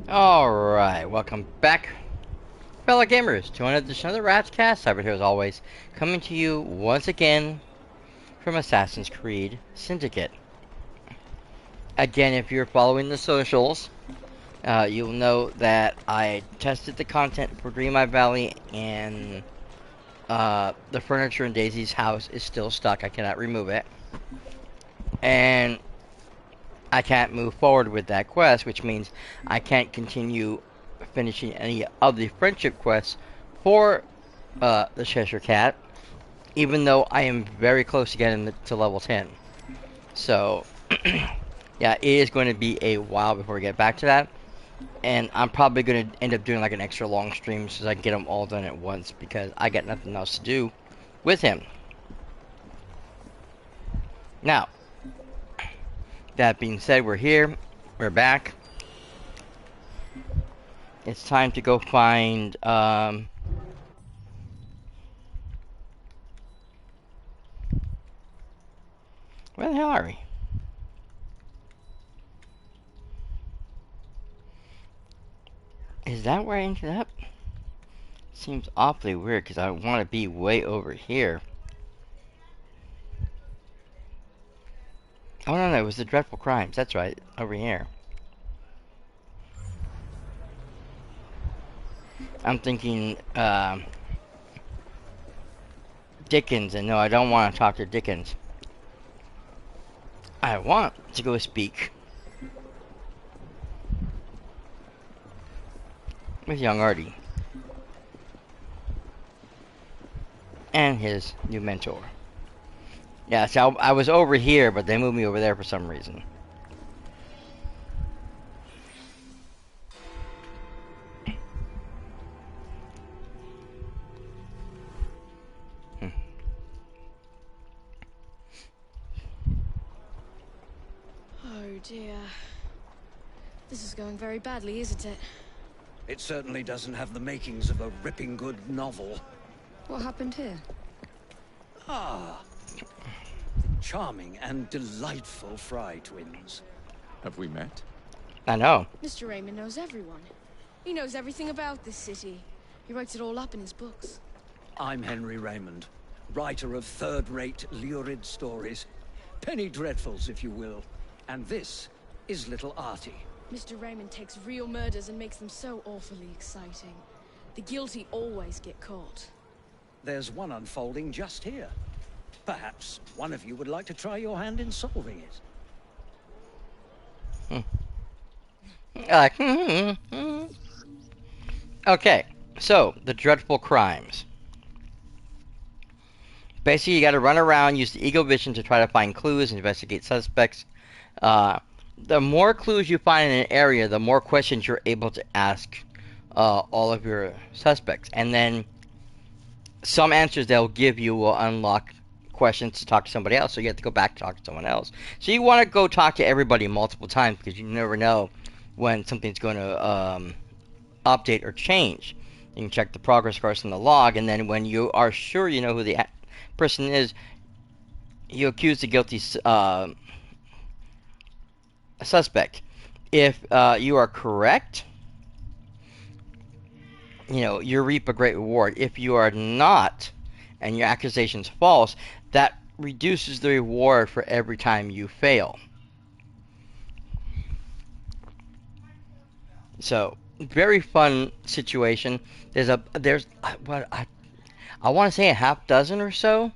Alright, welcome back, fellow gamers, to another edition of the Ratscast. Cyber here as always, coming to you once again from Assassin's Creed Syndicate. Again, if you're following the socials, you'll know that I tested the content for Greenlight Valley, and the furniture in Daisy's house is still stuck. I cannot remove it. And I can't move forward with that quest, which means I can't continue finishing any of the friendship quests for the Cheshire Cat, even though I am very close to getting to level 10. So, yeah, it is going to be a while before we get back to that. And I'm probably going to end up doing like an extra long stream so I can get them all done at once because I got nothing else to do with him. Now, that being said, we're here. We're back. It's time to go find, where the hell are we? Is that where I ended up? Seems awfully weird because I want to be way over here. Oh no, it was the Dreadful Crimes. That's right, over here. I'm thinking, Dickens, and no, I don't want to talk to Dickens. I want to go speak with young Artie and his new mentor. Yeah, so I was over here, but they moved me over there for some reason. Oh dear. This is going very badly, isn't it? It certainly doesn't have the makings of a ripping good novel. What happened here? Ah, the charming and delightful Fry twins. Have we met? I know. Mr. Raymond knows everyone. He knows everything about this city. He writes it all up in his books. I'm Henry Raymond, writer of third-rate lurid stories. Penny dreadfuls, if you will. And this is little Artie. Mr. Raymond takes real murders and makes them so awfully exciting. The guilty always get caught. There's one unfolding just here. Perhaps one of you would like to try your hand in solving it. Okay, so the Dreadful Crimes. Basically, you got to run around, use the Eagle Vision to try to find clues and investigate suspects. The more clues you find in an area, the more questions you're able to ask all of your suspects. And then some answers they'll give you will unlock questions to talk to somebody else, so you have to go back to talk to someone else. So you want to go talk to everybody multiple times because you never know when something's going to update or change. You can check the progress bars in the log, and then when you are sure you know who the person is, you accuse the guilty suspect. If you are correct, you reap a great reward. If you are not, and your accusation's false, that reduces the reward for every time you fail. So, very fun situation. There's what I want to say a half dozen or so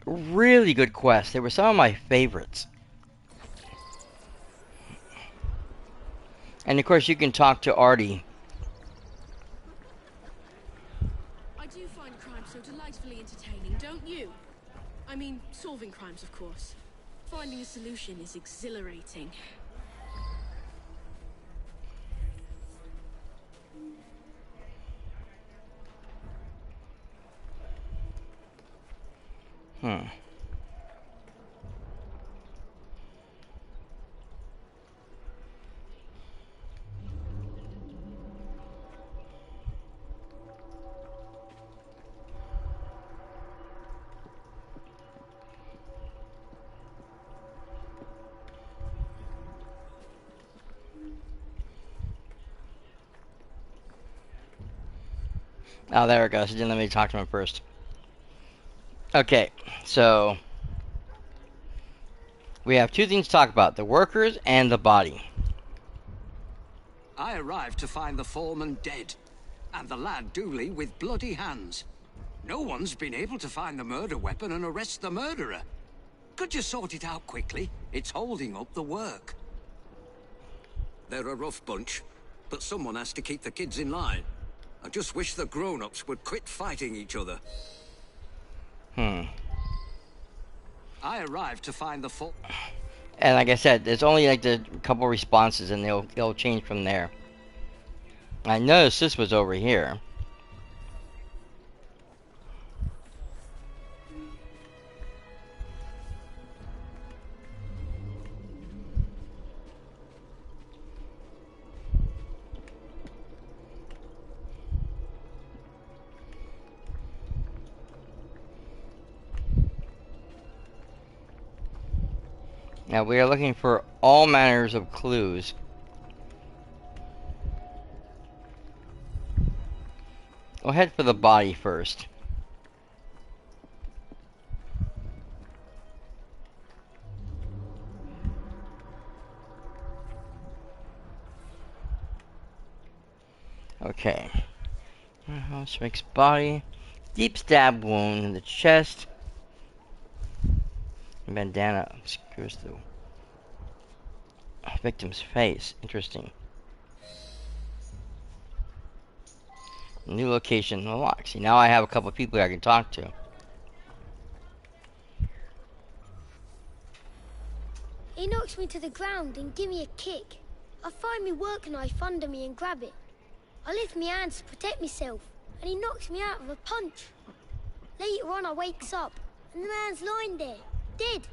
really good quests. They were some of my favorites. And of course, you can talk to Artie. I do find crime so delightfully entertaining, don't you? I mean, solving crimes, of course. Finding a solution is exhilarating. Oh, there it goes. He didn't let me talk to him first. Okay, so we have two things to talk about: the workers and the body. I arrived to find the foreman dead, and the lad Dooley with bloody hands. No one's been able to find the murder weapon and arrest the murderer. Could you sort it out quickly? It's holding up the work. They're a rough bunch, but someone has to keep the kids in line. I just wish the grown-ups would quit fighting each other. I arrived to find the And like I said, there's only like a couple responses, and they'll change from there. I noticed this was over here. Now we are looking for all manners of clues. We'll head for the body first. Okay. House makes body. Deep stab wound in the chest. Bandana obscures the victim's face. Interesting. New location unlocked. See, now I have a couple of people I can talk to. He knocks me to the ground and give me a kick. I find me work knife under me and grab it. I lift my hands to protect myself, and he knocks me out with a punch. Later on I wakes up, and the man's lying there, dead.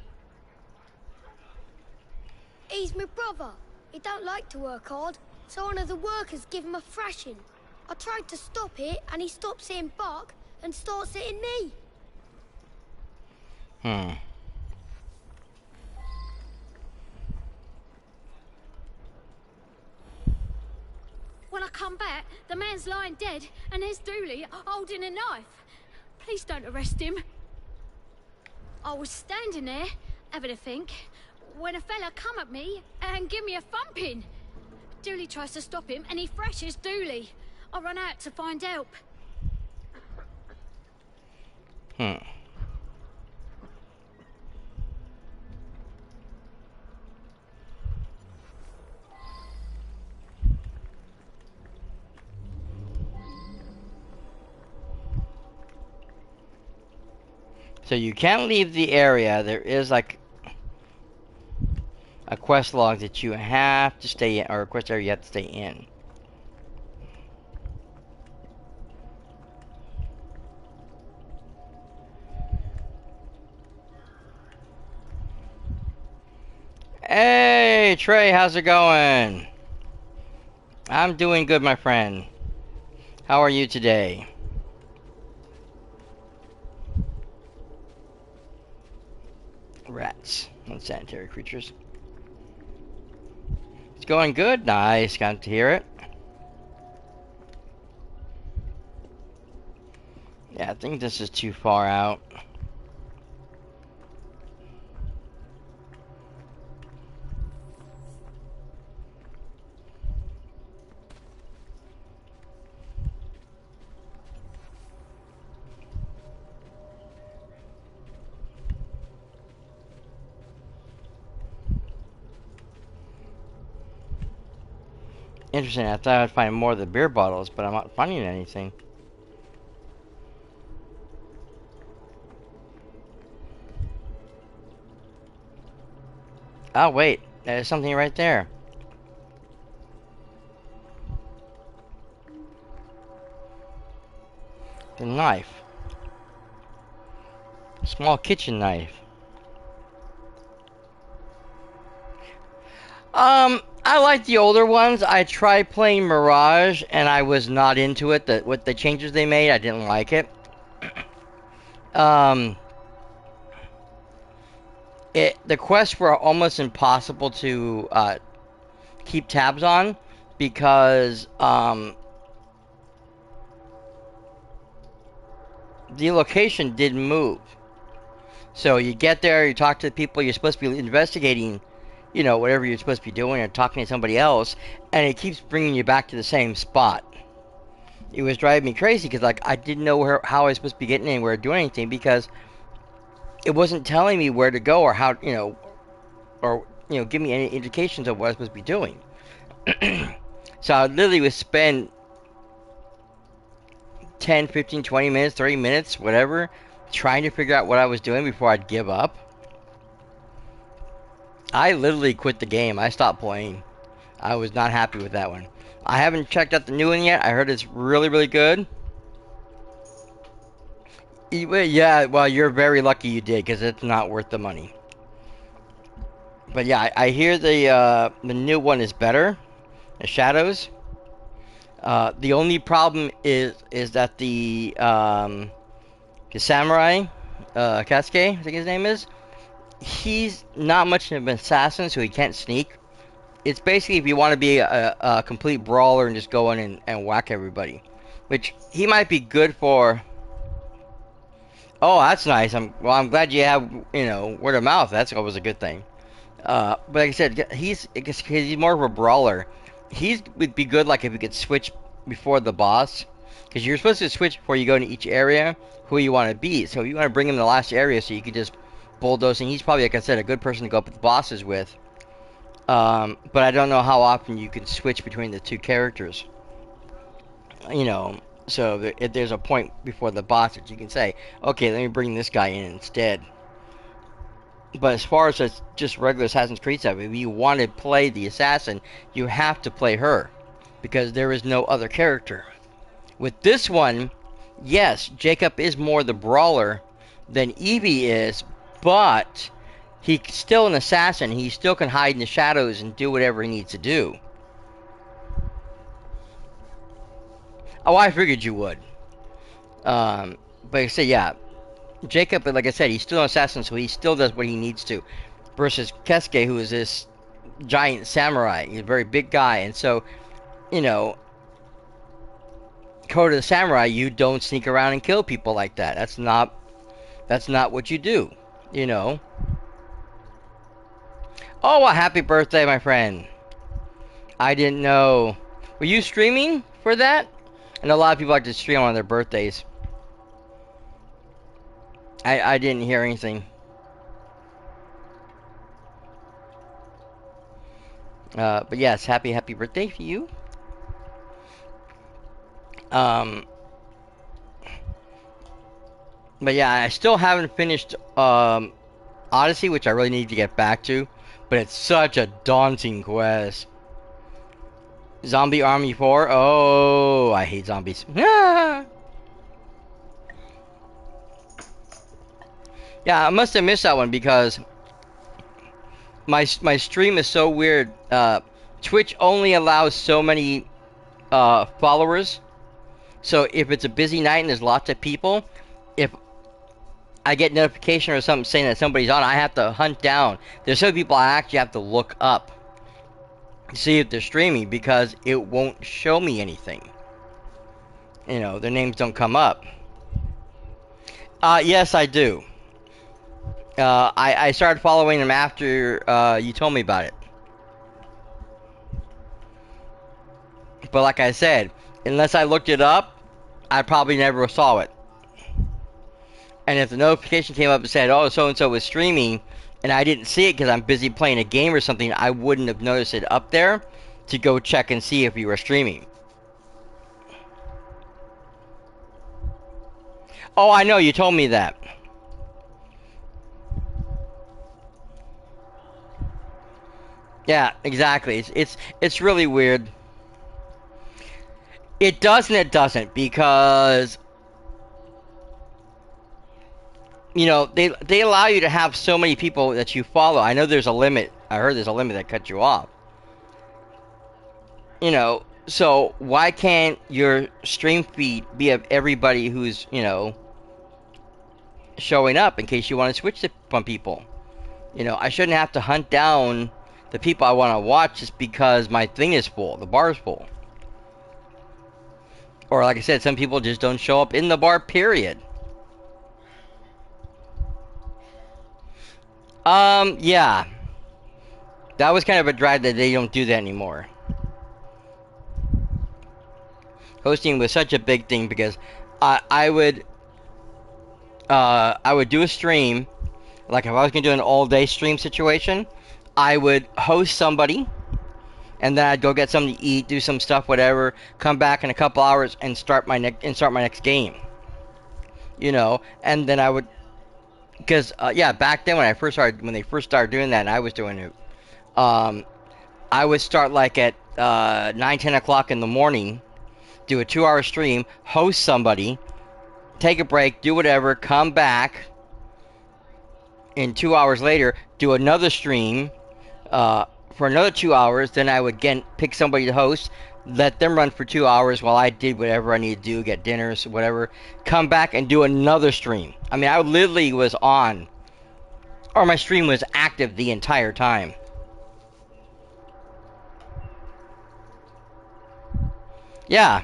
He's my brother. He don't like to work hard, so one of the workers give him a thrashing. I tried to stop it, and he stops hitting Buck and starts hitting me. When I come back, the man's lying dead, and there's Dooley holding a knife. Please don't arrest him. I was standing there, having a think, when a fella come at me and give me a thumping. Dooley tries to stop him, and he thrashes Dooley. I run out to find help. So you can't leave the area. There is like a quest log that you have to stay in, or a quest area you have to stay in. Hey, Trey, how's it going? I'm doing good, my friend. How are you today? Rats, unsanitary creatures. It's going good. Nice, got to hear it. Yeah, I think this is too far out. Interesting, I thought I'd find more of the beer bottles, but I'm not finding anything. Oh, wait, there's something right there. The knife. Small kitchen knife. I like the older ones. I tried playing Mirage, and I was not into it. With the changes they made, I didn't like it. The quests were almost impossible to keep tabs on because the location did move. So you get there, you talk to the people you're supposed to be investigating, you know, whatever you're supposed to be doing, or talking to somebody else, and it keeps bringing you back to the same spot. It was driving me crazy because, like, I didn't know how I was supposed to be getting anywhere or doing anything because it wasn't telling me where to go or how, you know, or, you know, give me any indications of what I was supposed to be doing. So I literally would spend 10, 15, 20 minutes, 30 minutes, whatever, trying to figure out what I was doing before I'd give up. I literally quit the game. I stopped playing. I was not happy with that one. I haven't checked out the new one yet. I heard it's really, really good. Yeah, well, you're very lucky you did, because it's not worth the money. But yeah, I hear the new one is better. The Shadows. The only problem is that the samurai, Kasuke, I think his name is, he's not much of an assassin, so he can't sneak. It's basically if you want to be a complete brawler and just go in and whack everybody. Which he might be good for. Oh, that's nice. I'm glad you have, you know, word of mouth. That's always a good thing. But like I said, he's more of a brawler. He would be good like if you could switch before the boss, because you're supposed to switch before you go into each area who you want to beat. So you want to bring him to the last area so you could just bulldoze. And he's probably, like I said, a good person to go up with the bosses with. But I don't know how often you can switch between the two characters. You know, so if there's a point before the boss that you can say, okay, let me bring this guy in instead. But as far as just regular Assassin's Creed stuff, if you want to play the assassin, you have to play her, because there is no other character. With this one, yes, Jacob is more the brawler than Evie is, but he's still an assassin. He still can hide in the shadows and do whatever he needs to do. Oh, I figured you would. But I say, yeah, Jacob, like I said, he's still an assassin, so he still does what he needs to. Versus Kesuke, who is this giant samurai. He's a very big guy, and so, you know, Code of the Samurai, you don't sneak around and kill people like that. That's not what you do, you know. Oh, a happy birthday, my friend. I didn't know. Were you streaming for that? I know a lot of people like to stream on their birthdays. I didn't hear anything. But yes, happy birthday to you. But yeah, I still haven't finished Odyssey, which I really need to get back to. But it's such a daunting quest. Zombie Army 4? Oh, I hate zombies. Yeah, I must have missed that one because my stream is so weird. Twitch only allows so many followers. So if it's a busy night and there's lots of people, if I get notification or something saying that somebody's on, I have to hunt down. There's some people I actually have to look up to see if they're streaming because it won't show me anything. You know, their names don't come up. Yes, I do. I started following them after you told me about it. But like I said, unless I looked it up, I probably never saw it. And if the notification came up and said, oh, so-and-so was streaming, and I didn't see it because I'm busy playing a game or something, I wouldn't have noticed it up there to go check and see if you were streaming. Oh, I know, you told me that. Yeah, exactly. It's really weird. It does and it doesn't, because you know they allow you to have so many people that you follow. I know there's a limit. I heard there's a limit that cuts you off. You know, so why can't your stream feed be of everybody who's, you know, showing up in case you want to switch to from people? You know, I shouldn't have to hunt down the people I want to watch just because my thing is full, the bar is full. Or like I said, some people just don't show up in the bar, period. Yeah. That was kind of a drag that they don't do that anymore. Hosting was such a big thing because I would do a stream, like if I was gonna do an all day stream situation, I would host somebody, and then I'd go get something to eat, do some stuff, whatever, come back in a couple hours and start my next game. You know, and then I would, because yeah, back then when they first started doing that, and I was doing it, I would start like at 9, 10 o'clock in the morning, do a 2 hour stream, host somebody, take a break, do whatever, come back, and 2 hours later, do another stream for another 2 hours. Then I would again pick somebody to host, let them run for 2 hours while I did whatever I needed to do, get dinners, whatever, come back and do another stream. I mean, I literally was on, or my stream was active the entire time. Yeah.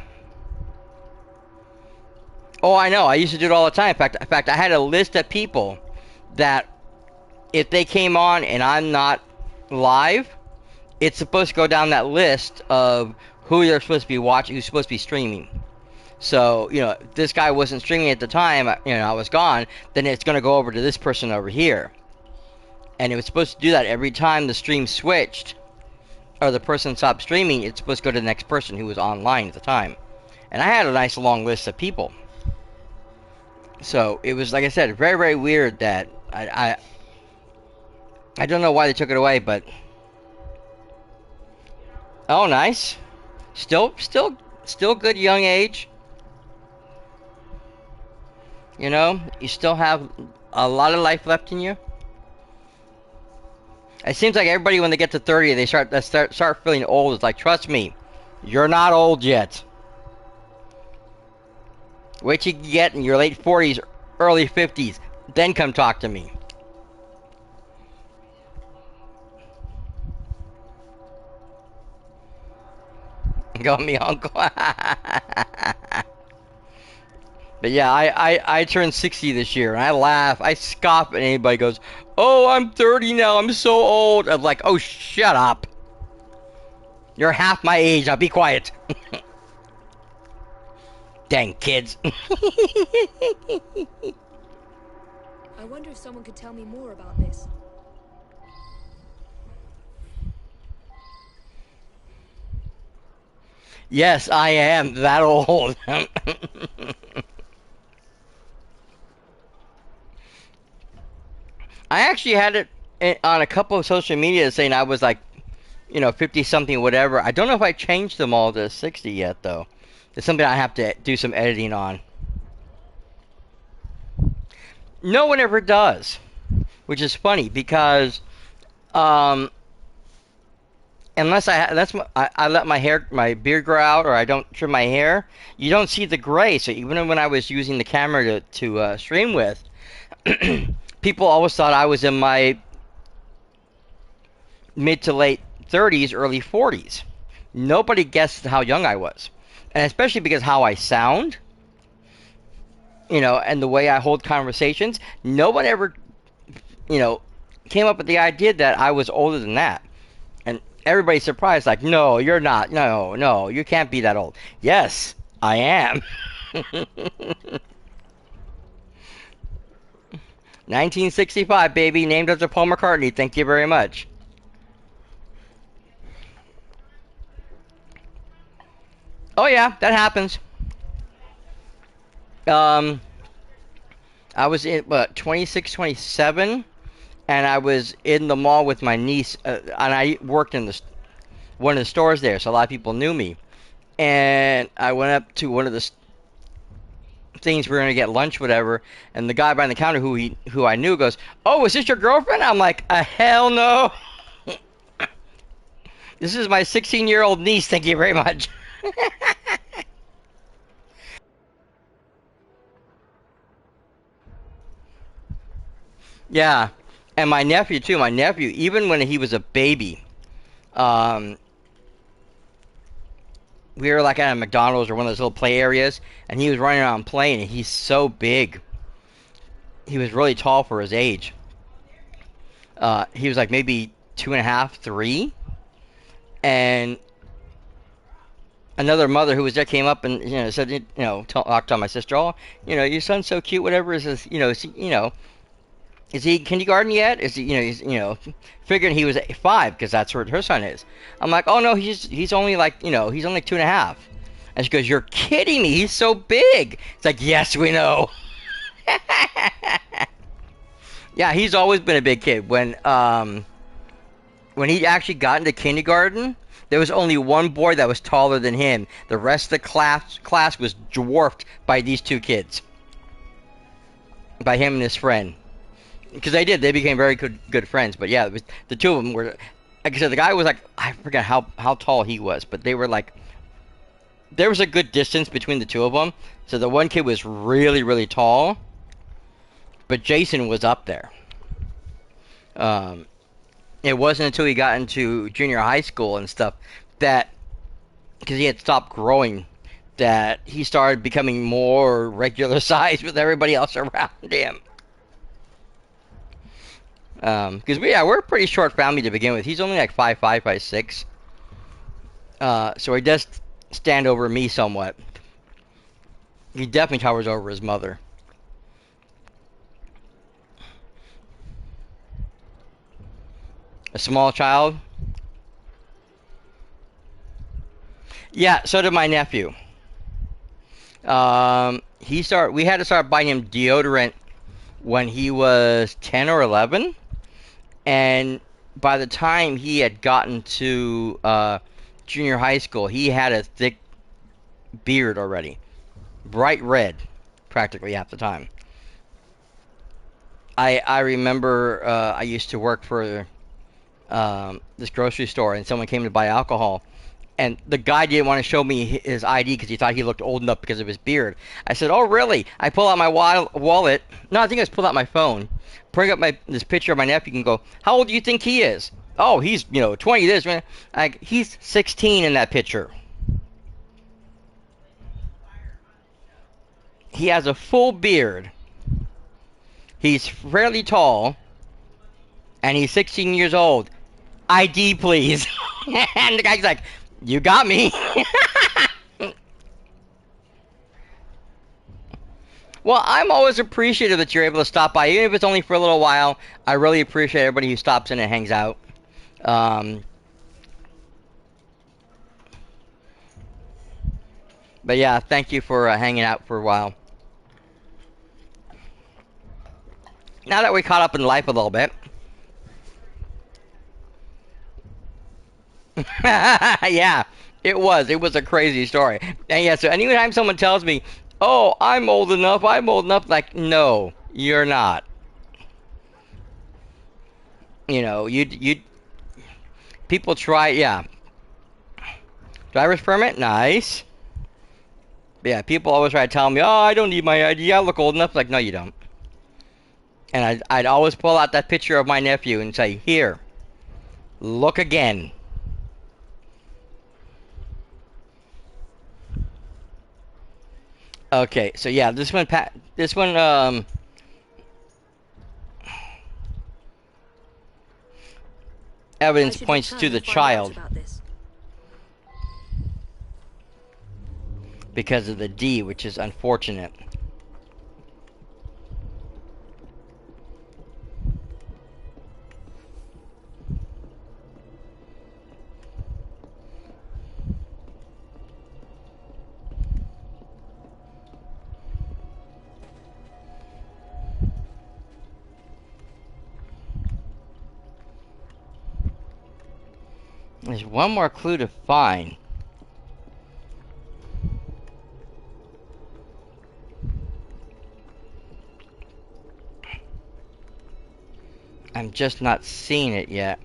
Oh, I know. I used to do it all the time. In fact, I had a list of people that if they came on and I'm not live, it's supposed to go down that list of who they're supposed to be watching, who's supposed to be streaming. So, you know, if this guy wasn't streaming at the time, you know, I was gone, then it's going to go over to this person over here. And it was supposed to do that every time the stream switched, or the person stopped streaming, it's supposed to go to the next person who was online at the time. And I had a nice long list of people. So it was, like I said, very, very weird that I don't know why they took it away, but oh, nice. Still good young age. You know, you still have a lot of life left in you. It seems like everybody, when they get to 30, they start feeling old. It's like, trust me, you're not old yet. Wait till you get in your late 40s, early 50s, then come talk to me. Call me uncle. But yeah, I turned 60 this year, and I laugh, I scoff at anybody who goes, oh, I'm 30 now, I'm so old. I'm like, oh, shut up. You're half my age, now be quiet. Dang kids. I wonder if someone could tell me more about this. Yes, I am that old. I actually had it on a couple of social media saying I was like, you know, 50 something, whatever. I don't know if I changed them all to 60 yet, though. It's something I have to do some editing on. No one ever does, which is funny because, unless I let my beard grow out, or I don't trim my hair, you don't see the gray. So even when I was using the camera to stream with, people always thought I was in my mid to late 30s, early 40s. Nobody guessed how young I was. And especially because how I sound, you know, and the way I hold conversations, no one ever, you know, came up with the idea that I was older than that. And everybody's surprised, like, no, you're not. No, you can't be that old. Yes, I am. 1965, baby, named after Paul McCartney. Thank you very much. Oh yeah, that happens. I was in 26, 27, and I was in the mall with my niece, and I worked in one of the stores there, so a lot of people knew me. And I went up to one of the things, we were gonna get lunch, whatever, and the guy behind the counter who I knew goes, "Oh, is this your girlfriend?" I'm like, hell no. This is my 16-year-old niece. Thank you very much. Yeah, and my nephew too. My nephew, even when he was a baby, um, we were like at a McDonald's or one of those little play areas, and he was running around playing, and he's so big. He was really tall for his age. He was like maybe 2.5, 3, and another mother who was there came up and said, talked to my sister, oh, your son's so cute, whatever. Is this, is he kindergarten yet? Is he, figuring he was 5 because that's where her son is. I'm like, oh no, he's only like, he's only 2.5. And she goes, you're kidding me? He's so big. It's like, yes, we know. Yeah, he's always been a big kid. When he actually got into kindergarten, there was only one boy that was taller than him. The rest of the class was dwarfed by these 2 kids, by him and his friend. Because they became very good friends. But yeah, the 2 of them were, like I said, the guy was like, I forget how tall he was, but they were like, there was a good distance between the 2 of them. So the one kid was really, really tall, but Jason was up there. It wasn't until he got into junior high school and stuff that, because he had stopped growing, that he started becoming more regular size with everybody else around him. Because we're a pretty short family to begin with. He's only like 5'5", 5'6". So he does stand over me somewhat. He definitely towers over his mother. A small child. Yeah, so did my nephew. We had to start buying him deodorant when he was 10 or 11, and by the time he had gotten to junior high school, he had a thick beard already, bright red, practically half the time. I remember I used to work for this grocery store, and someone came to buy alcohol, and the guy didn't want to show me his ID because he thought he looked old enough because of his beard. I said, oh really? I pull out my wallet. No, I think I just pulled out my phone, bring up this picture of my nephew, and go, how old do you think he is? Oh, he's 20 this, man. Like, he's 16 in that picture. He has a full beard. He's fairly tall, and he's 16 years old. ID, please. And the guy's like, you got me. Well, I'm always appreciative that you're able to stop by, even if it's only for a little while. I really appreciate everybody who stops in and hangs out. But yeah, thank you for hanging out for a while. Now that we caught up in life a little bit. Yeah, it was a crazy story. And yeah, so anytime someone tells me, oh, I'm old enough, like, no, you're not. You people try, yeah. Driver's permit, nice. But yeah, people always try to tell me, oh, I don't need my ID, I look old enough. Like, no, you don't. And I'd always pull out that picture of my nephew and say, here, look again. Okay, so yeah, this one, evidence points to the child because of the D, which is unfortunate. There's one more clue to find. I'm just not seeing it yet.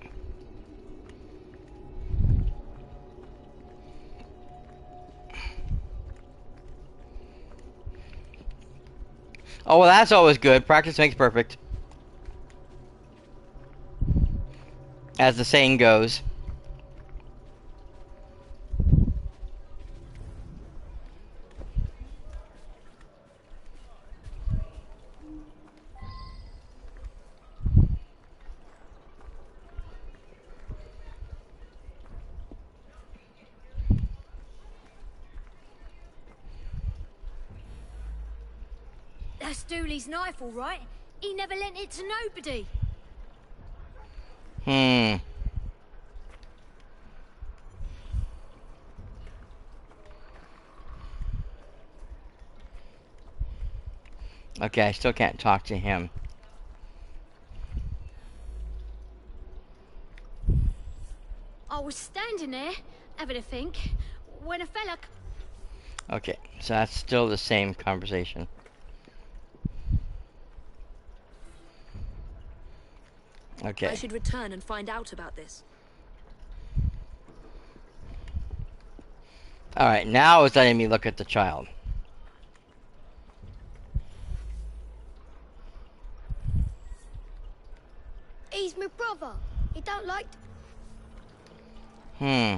Oh, well, that's always good. Practice makes perfect, as the saying goes. That's Dooley's knife, all right. He never lent it to nobody. Hmm. Okay, I still can't talk to him. I was standing there, having a think, when a fella... Okay, so that's still the same conversation. Okay. I should return and find out about this. Alright, now it's letting me look at the child. He's my brother. He don't like... Hmm.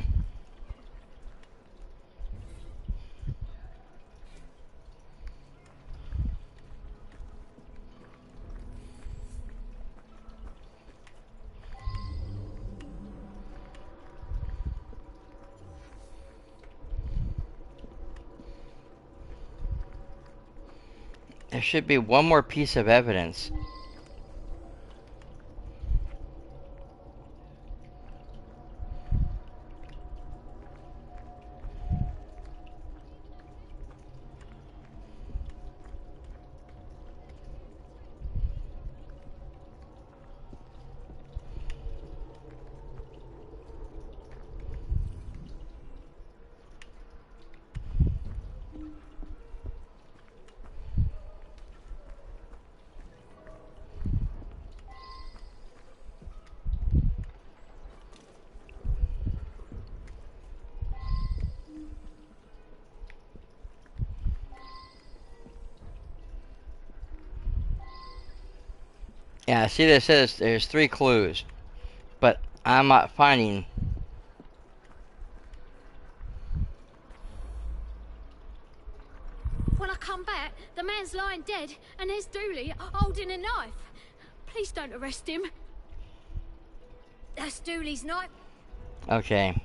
There should be one more piece of evidence. Yeah, see, this says there's 3 clues, but I'm not finding. When I come back, the man's lying dead, and there's Dooley holding a knife. Please don't arrest him. That's Dooley's knife. Okay.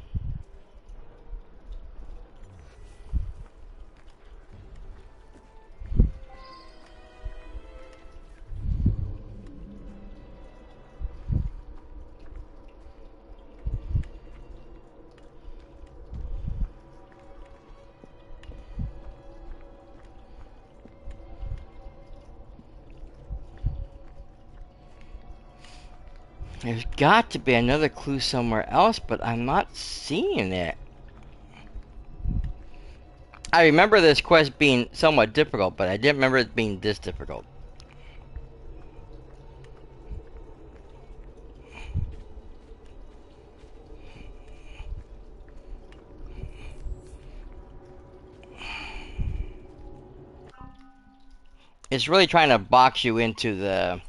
There's got to be another clue somewhere else, but I'm not seeing it. I remember this quest being somewhat difficult, but I didn't remember it being this difficult. It's really trying to box you into the...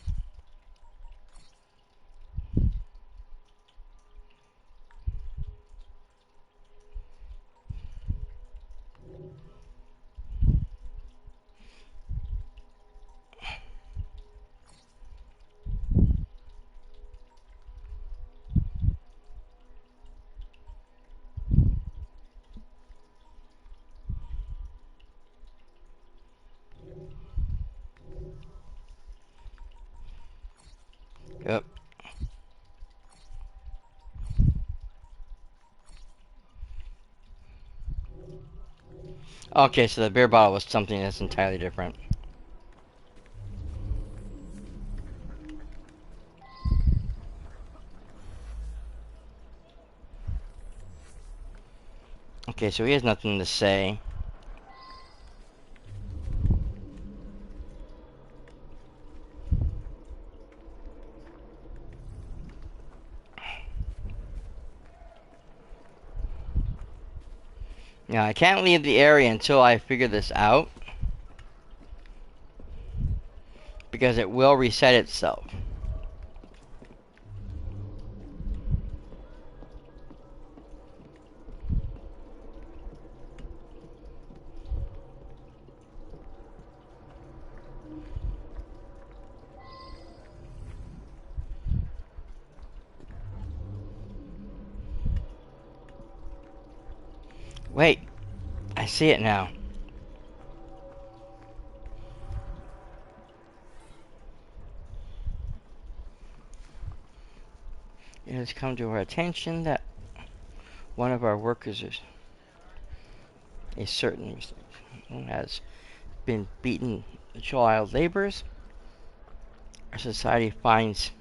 Yep. Okay, so the beer bottle was something that's entirely different. Okay, so he has nothing to say. Now, I can't leave the area until I figure this out, because it will reset itself. Wait, I see it now. It has come to our attention that one of our workers is a certain has been beaten child laborers. Our society finds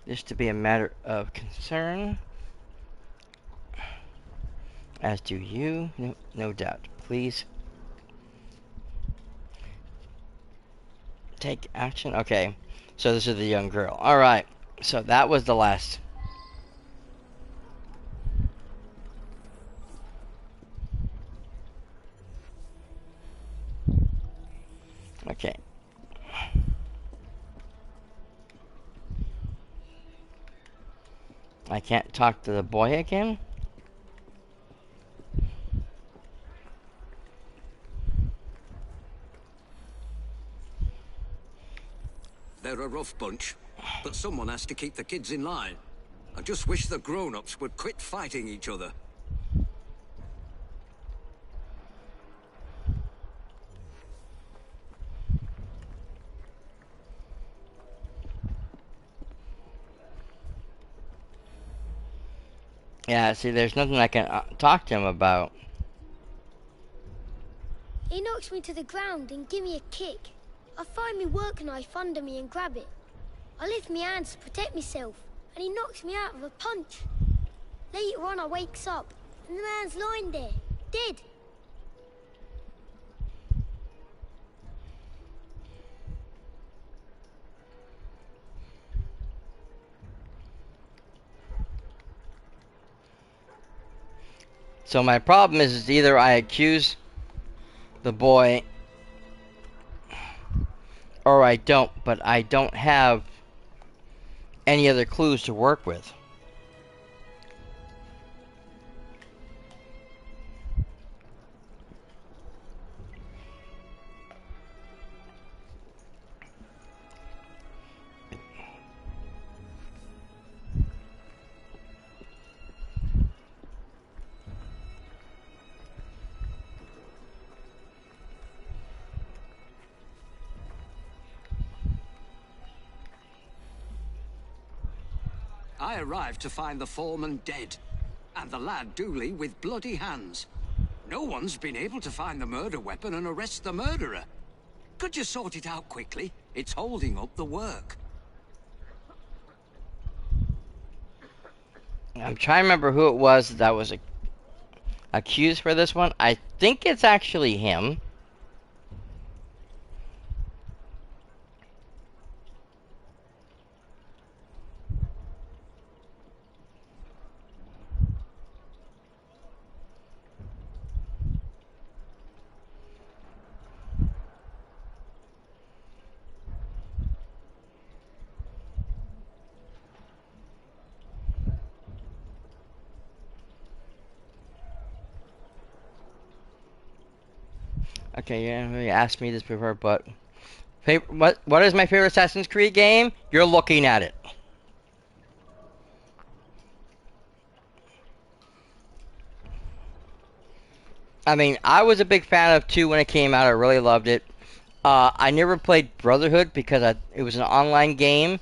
this to be a matter of concern, as do you, no doubt. Please take action. Okay, so this is the young girl. Alright, so that was the last. Okay. I can't talk to the boy again? They're a rough bunch, but someone has to keep the kids in line. I just wish the grown-ups would quit fighting each other. Yeah, see, there's nothing I can talk to him about. He knocks me to the ground and give me a kick. I find me work knife under me and grab it. I lift my hands to protect myself, and he knocks me out with a punch. Later on, I wakes up, and the man's lying there, dead. So my problem is either I accuse the boy or I don't, but I don't have any other clues to work with. I arrived to find the foreman dead, and the lad Dooley with bloody hands. No one's been able to find the murder weapon and arrest the murderer. Could you sort it out quickly? It's holding up the work. I'm trying to remember who it was that was accused for this one. I think it's actually him. Okay, yeah, you asked me this before, but what is my favorite Assassin's Creed game? You're looking at it. I mean, I was a big fan of 2 when it came out. I really loved it. I never played Brotherhood because it was an online game,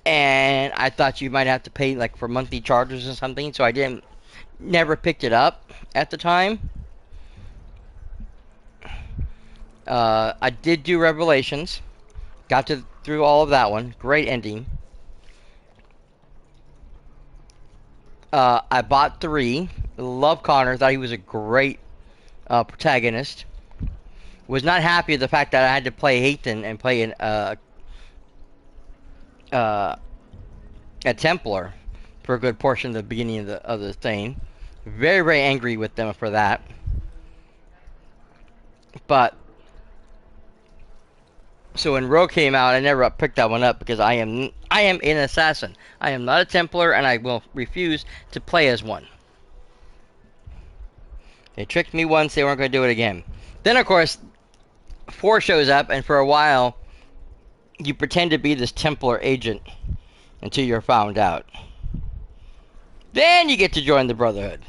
and I thought you might have to pay like for monthly charges or something, so I never picked it up at the time. I did do Revelations. Got through all of that one. Great ending. I bought 3. Love Connor. Thought he was a great protagonist. Was not happy with the fact that I had to play Hayton and play a Templar for a good portion of the beginning of the thing. Very, very angry with them for that. But so when Rogue came out, I never picked that one up because I am an assassin. I am not a Templar, and I will refuse to play as one. They tricked me once; they weren't going to do it again. Then, of course, 4 shows up, and for a while, you pretend to be this Templar agent until you're found out. Then you get to join the Brotherhood.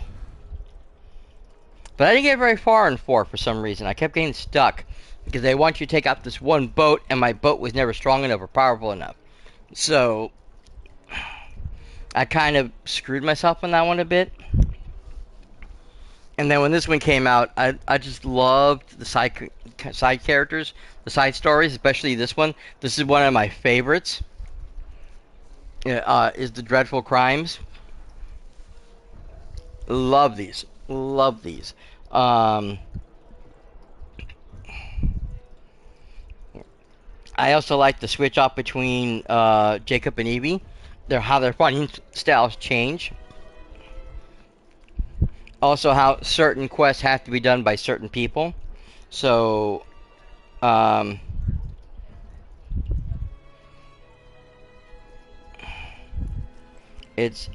But I didn't get very far in 4 for some reason. I kept getting stuck because they want you to take out this one boat, and my boat was never strong enough or powerful enough. So I kind of screwed myself on that one a bit. And then when this one came out, I just loved the side characters, the side stories, especially this one. This is one of my favorites. Is the Dreadful Crimes. Love these. Love these. Um, I also like the switch up between Jacob and Evie. How their fighting styles change. Also, how certain quests have to be done by certain people. So, um, it's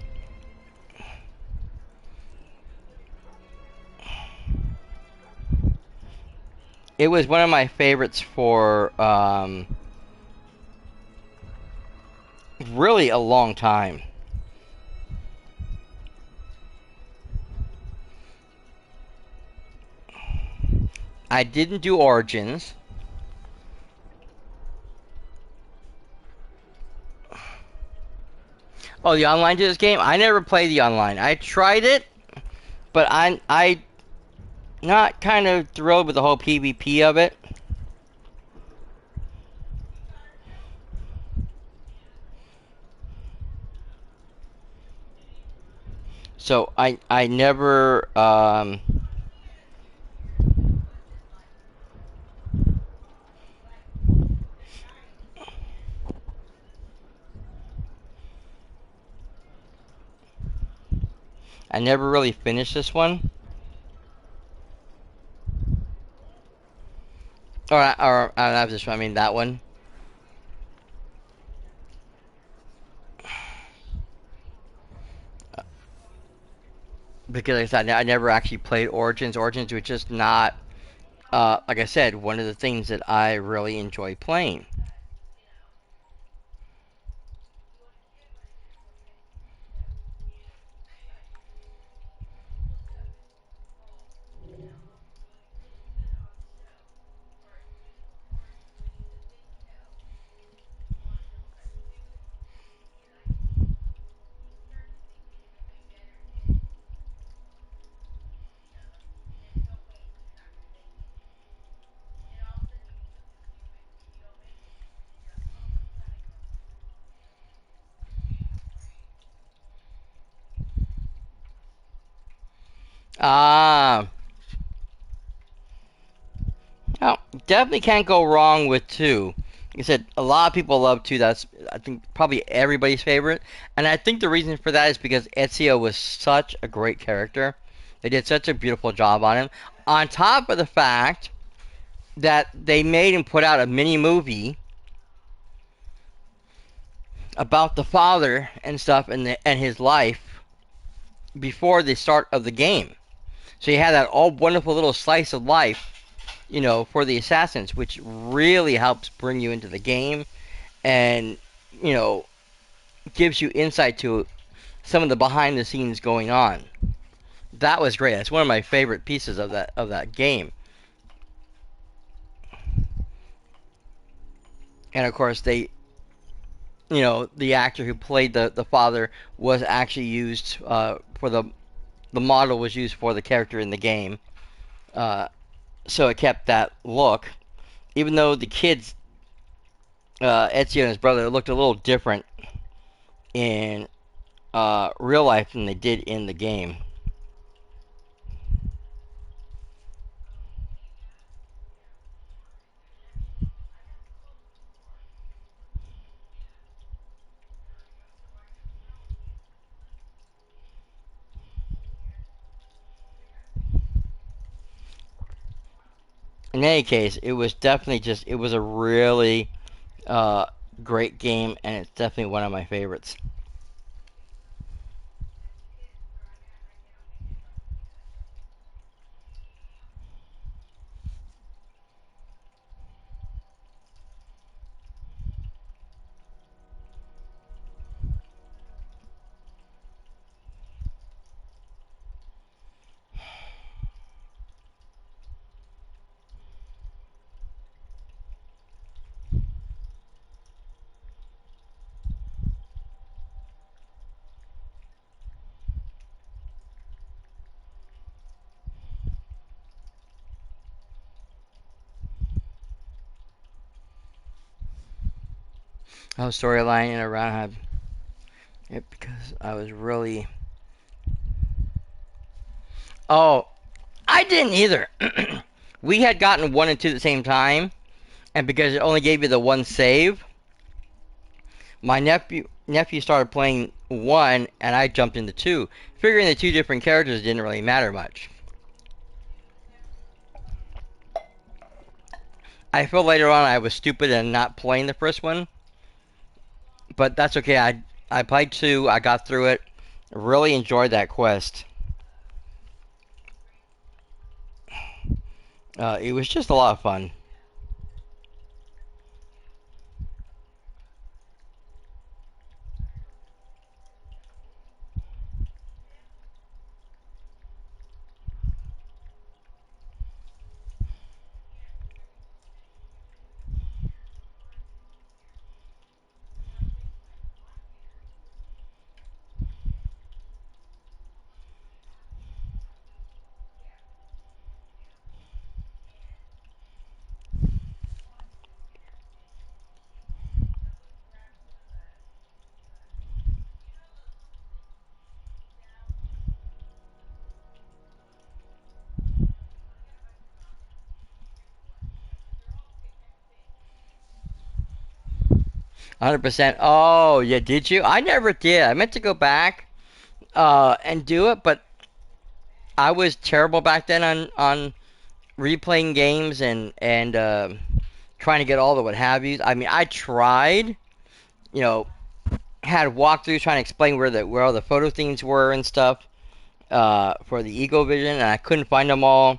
it was one of my favorites for really a long time. I didn't do Origins. Oh, the online to this game? I never played the online. I tried it, but I not kind of thrilled with the whole PvP of it. So I never I never really finished this one. Or not this one. I mean that one. Because like I said, I never actually played Origins. Origins was just not, like I said, one of the things that I really enjoy playing. Ah, oh, definitely can't go wrong with two. Like I said, a lot of people love two. That's I think probably everybody's favorite, and I think the reason for that is because Ezio was such a great character. They did such a beautiful job on him. On top of the fact that they made and put out a mini movie about the father and stuff and his life before the start of the game. So you had that all wonderful little slice of life, for the assassins, which really helps bring you into the game and you know gives you insight to some of the behind the scenes going on. That was great. That's one of my favorite pieces of that game. And of course, the actor who played the father was actually used for the model was used for the character in the game. Uh, so it kept that look, even though the kids, Ezio and his brother, looked a little different in real life than they did in the game. In any case, it was definitely it was a really uh, great game, and it's definitely one of my favorites. Oh, storyline in around it because I was really. Oh, I didn't either. We had gotten 1 and 2 at the same time, and because it only gave you the one save, my nephew started playing 1, and I jumped into 2, figuring the 2 different characters didn't really matter much. I feel later on I was stupid and not playing the first one, but that's okay. I played 2, I got through it, really enjoyed that quest. It was just a lot of fun. 100%. Oh, yeah, did you? I never did. I meant to go back and do it, but I was terrible back then on replaying games and trying to get all the what have yous. I mean, I tried, you know, had walkthroughs trying to explain where all the photo themes were and stuff for the Ego Vision, and I couldn't find them all.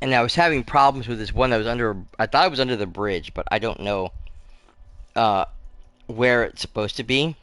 And I was having problems with this one that was under. I thought it was under the bridge, but I don't know uh, where it's supposed to be.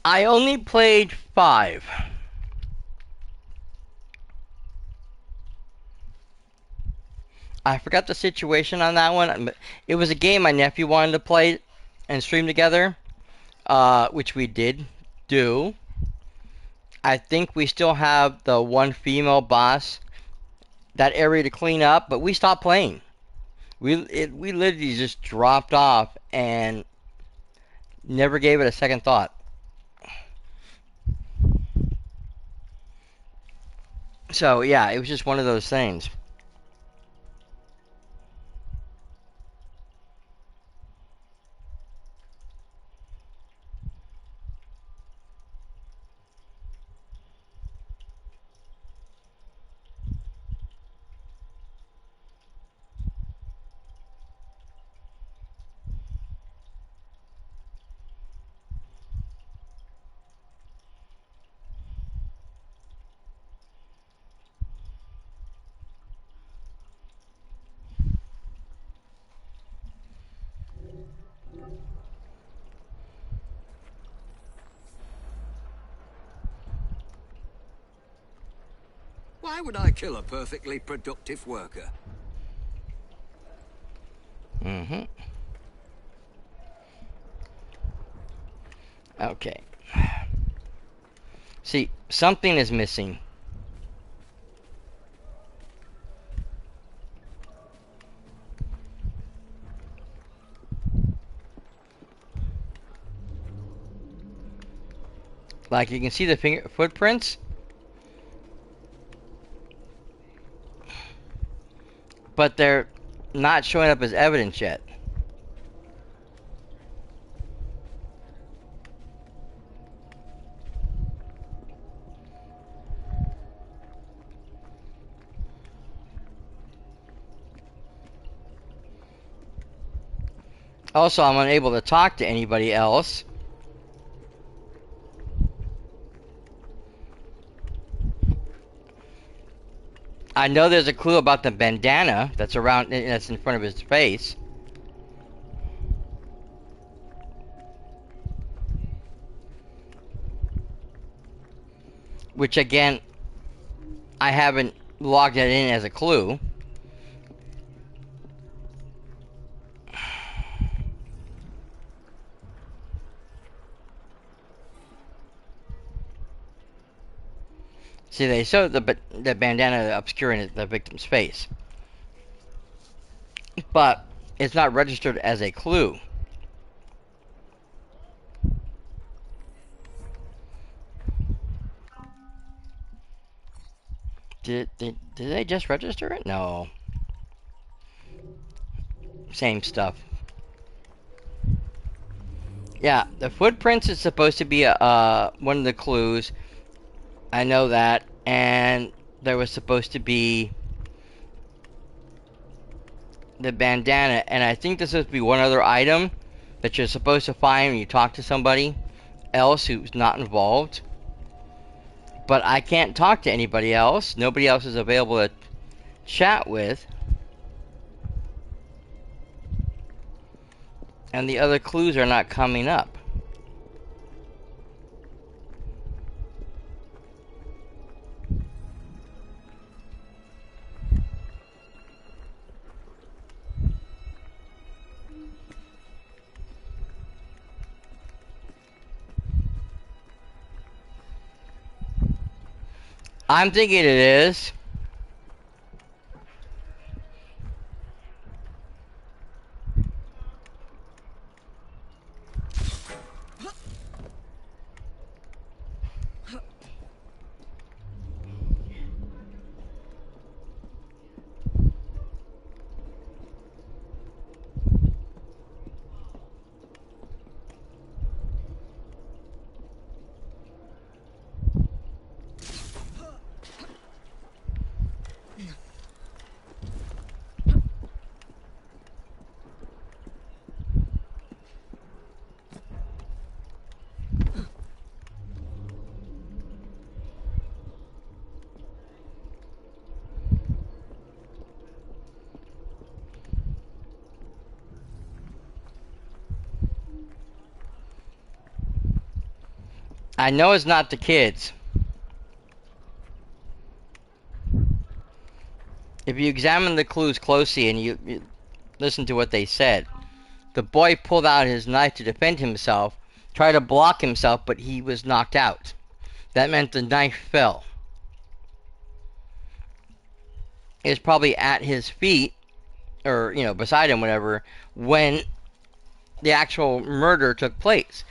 I only played 5. I forgot the situation on that one. It was a game my nephew wanted to play and stream together, which we did do. I think we still have the one female boss, that area to clean up, but we stopped playing. We literally just dropped off and never gave it a second thought. So yeah, it was just one of those things. Why would I kill a perfectly productive worker? Mm-hmm. Okay. See, something is missing. Like you can see the footprints, but they're not showing up as evidence yet. Also, I'm unable to talk to anybody else. I know there's a clue about the bandana that's in front of his face. which again, I haven't logged it in as a clue. See, they showed the bandana obscuring the victim's face, but it's not registered as a clue. Did they just register it? No. Same stuff. Yeah, the footprints is supposed to be one of the clues. I know that, and there was supposed to be the bandana, and I think this is supposed to be one other item that you're supposed to find when you talk to somebody else who's not involved. But I can't talk to anybody else. Nobody else is available to chat with. And the other clues are not coming up. I'm thinking it is. I know it's not the kids. If you examine the clues closely and you listen to what they said, the boy pulled out his knife to defend himself, tried to block himself, but he was knocked out. That meant the knife fell. It was probably at his feet, or, beside him, whatever, when the actual murder took place.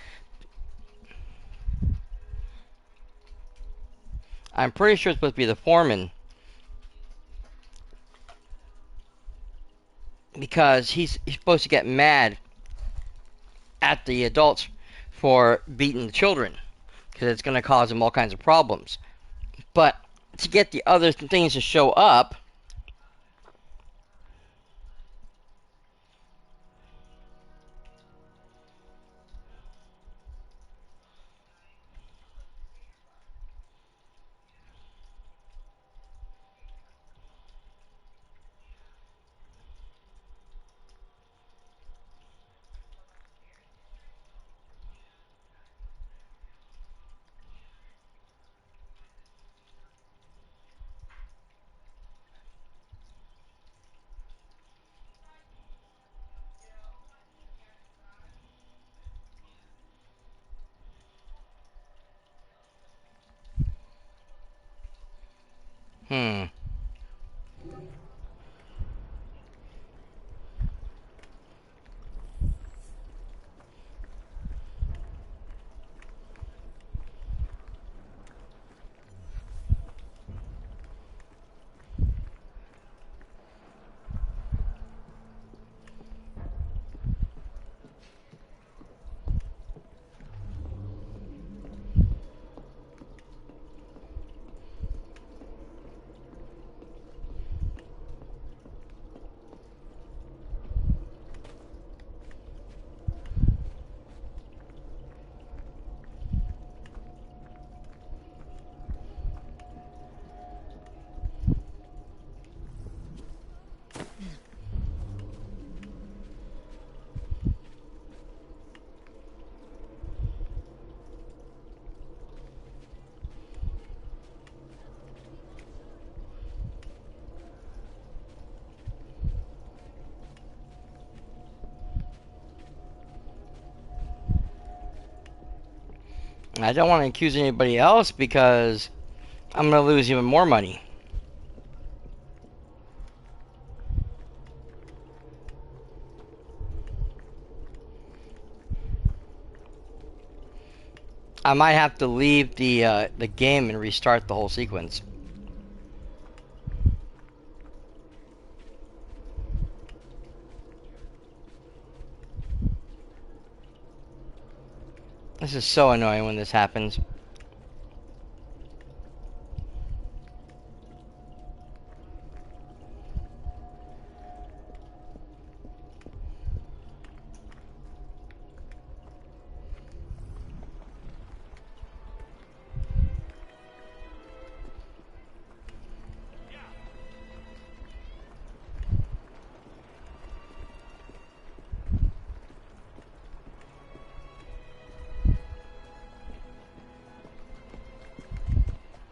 I'm pretty sure it's supposed to be the foreman. Because he's supposed to get mad at the adults for beating the children. Because it's going to cause him all kinds of problems. But to get the other things to show up, hmm. I don't want to accuse anybody else because I'm going to lose even more money. I might have to leave the game and restart the whole sequence. This is so annoying when this happens.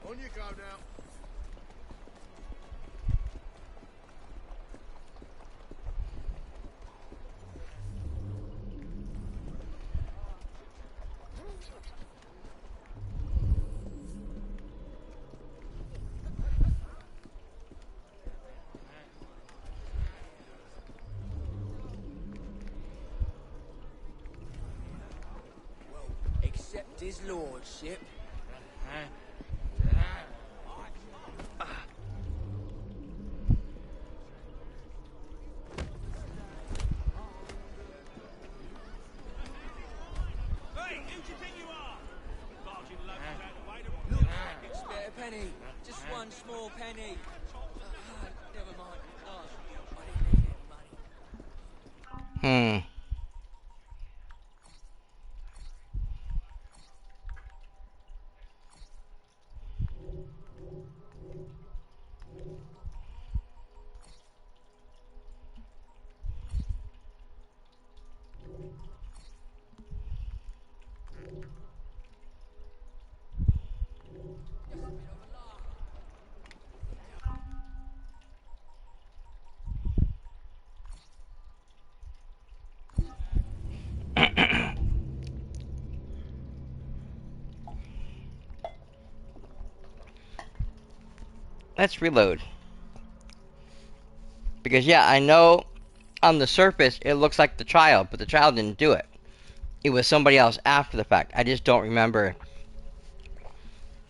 On you go now. Accept his lordship. Look, spare a penny. Just one small penny. Never mind. Oh, I didn't need any money. Let's reload. Because yeah, I know on the surface it looks like the child, but the child didn't do it. It was somebody else after the fact. I just don't remember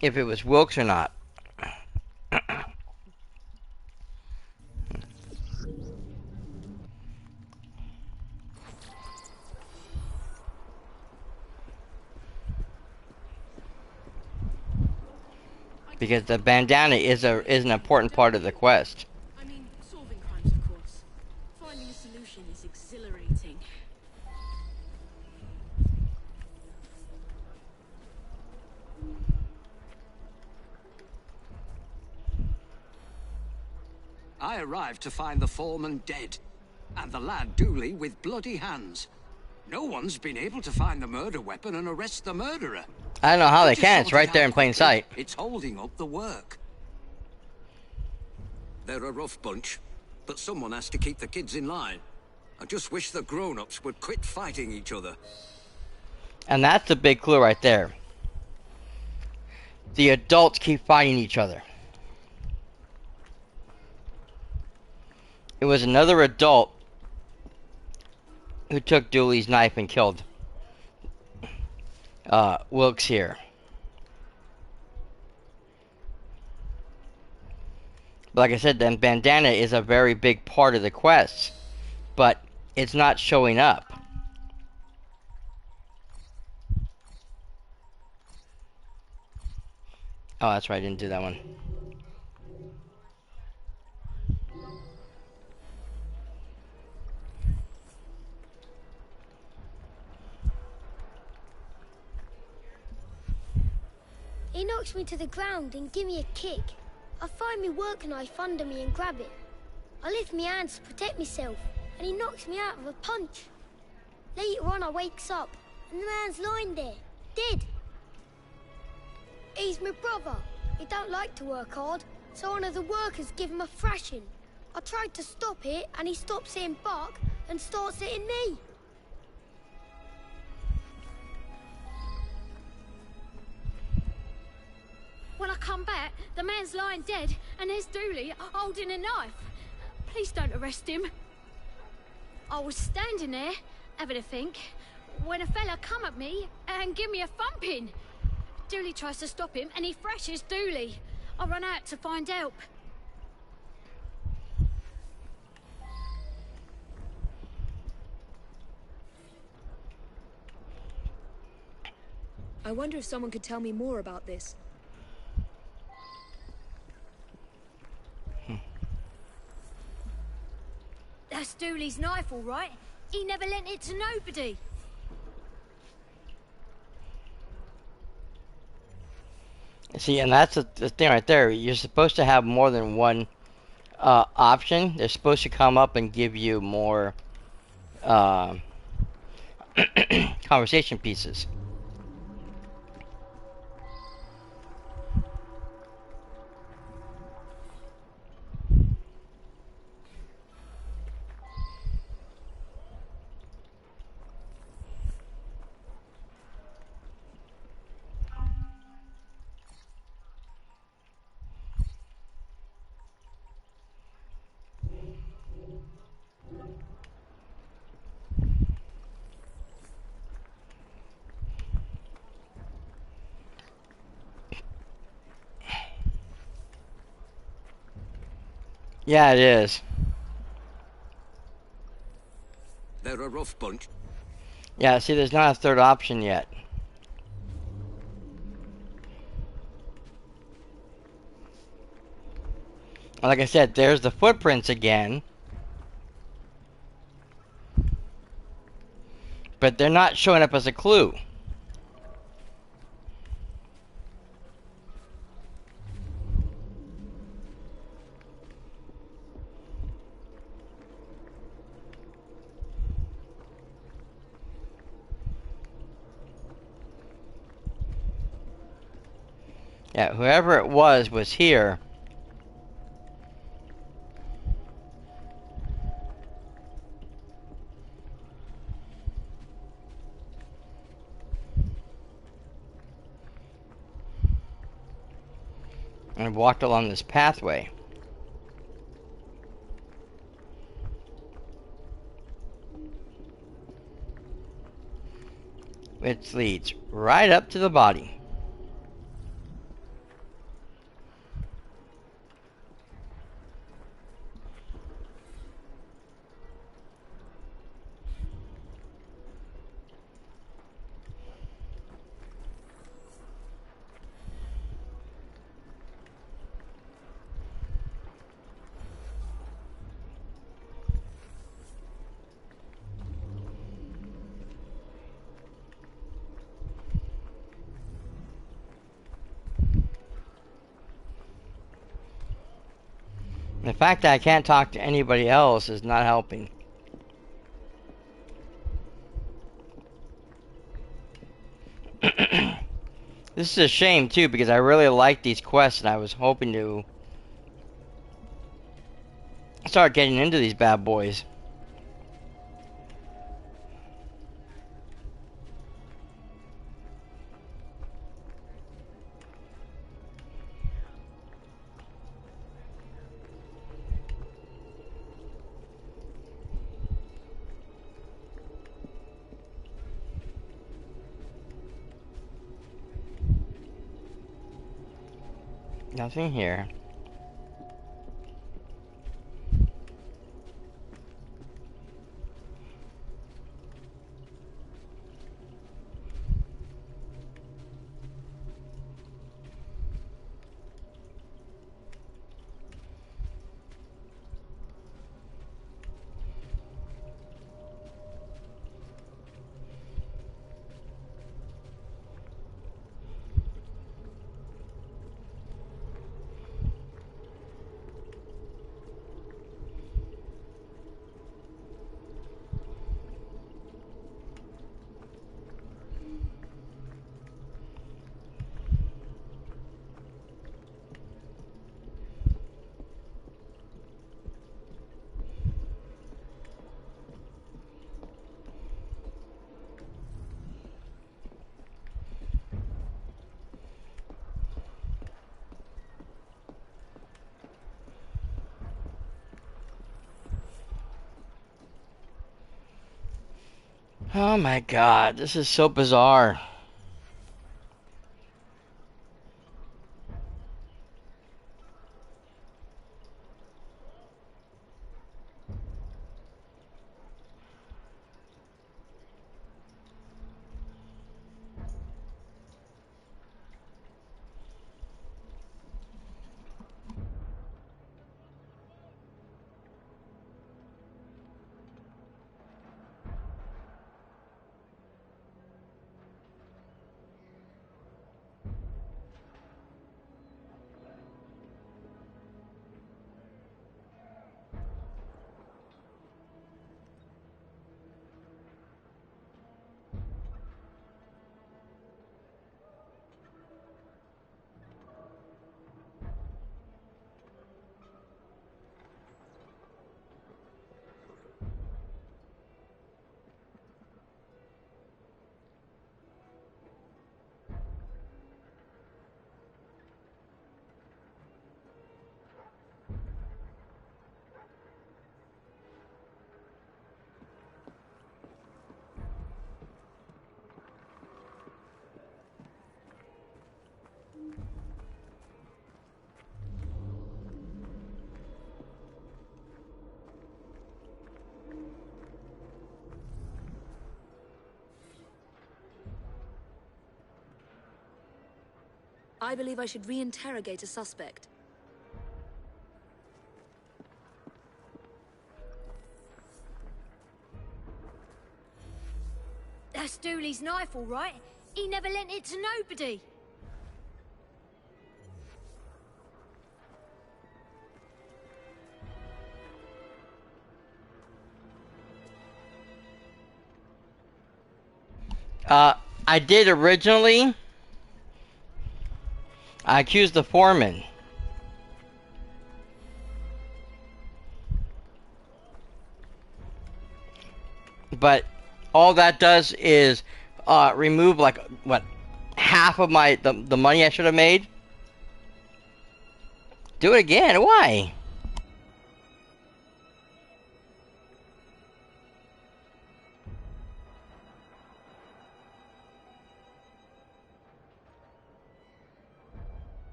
if it was Wilkes or not. Because the bandana is an important part of the quest. I mean, solving crimes, of course. Finding a solution is exhilarating. I arrived to find the foreman dead, and the lad Dooley with bloody hands. No one's been able to find the murder weapon and arrest the murderer. I don't know how they Just can. It's sort right it there out in plain quickly. sight. It's holding up the work. They're a rough bunch, but someone has to keep the kids in line. I just wish the grown-ups would quit fighting each other. And that's the big clue right there. The adults keep fighting each other. It was another adult who took Dooley's knife and killed Wilkes here. But like I said, then bandana is a very big part of the quest, but it's not showing up. Oh, that's right, I didn't do that one. He knocks me to the ground and give me a kick. I find me work knife under me and grab it. I lift my hands to protect myself, and he knocks me out with a punch. Later on, I wakes up, and the man's lying there, dead. He's my brother. He don't like to work hard, so one of the workers give him a thrashing. I tried to stop it, and he stops hitting Buck and starts hitting me. When I come back, the man's lying dead, and there's Dooley holding a knife. Please don't arrest him. I was standing there, having a think, when a fella come at me and give me a thumping. Dooley tries to stop him, and he thrashes Dooley. I run out to find help. I wonder if someone could tell me more about this. That's Dooley's knife, all right. He never lent it to nobody. See, and that's the thing right there. You're supposed to have more than one option. They're supposed to come up and give you more conversation pieces. Yeah, it is. They're a rough bunch. Yeah, see, there's not a third option yet. Like I said, there's the footprints again. But they're not showing up as a clue. Yeah, whoever it was here. And walked along this pathway. Which leads right up to the body. The fact that I can't talk to anybody else is not helping. This is a shame too, because I really like these quests and I was hoping to start getting into these bad boys. Nothing here. Oh my god, this is so bizarre. I believe I should re-interrogate a suspect. That's Dooley's knife, all right. He never lent it to nobody. I did originally. I accused the foreman. But all that does is remove like what, half of the money I should have made. Do it again. Why?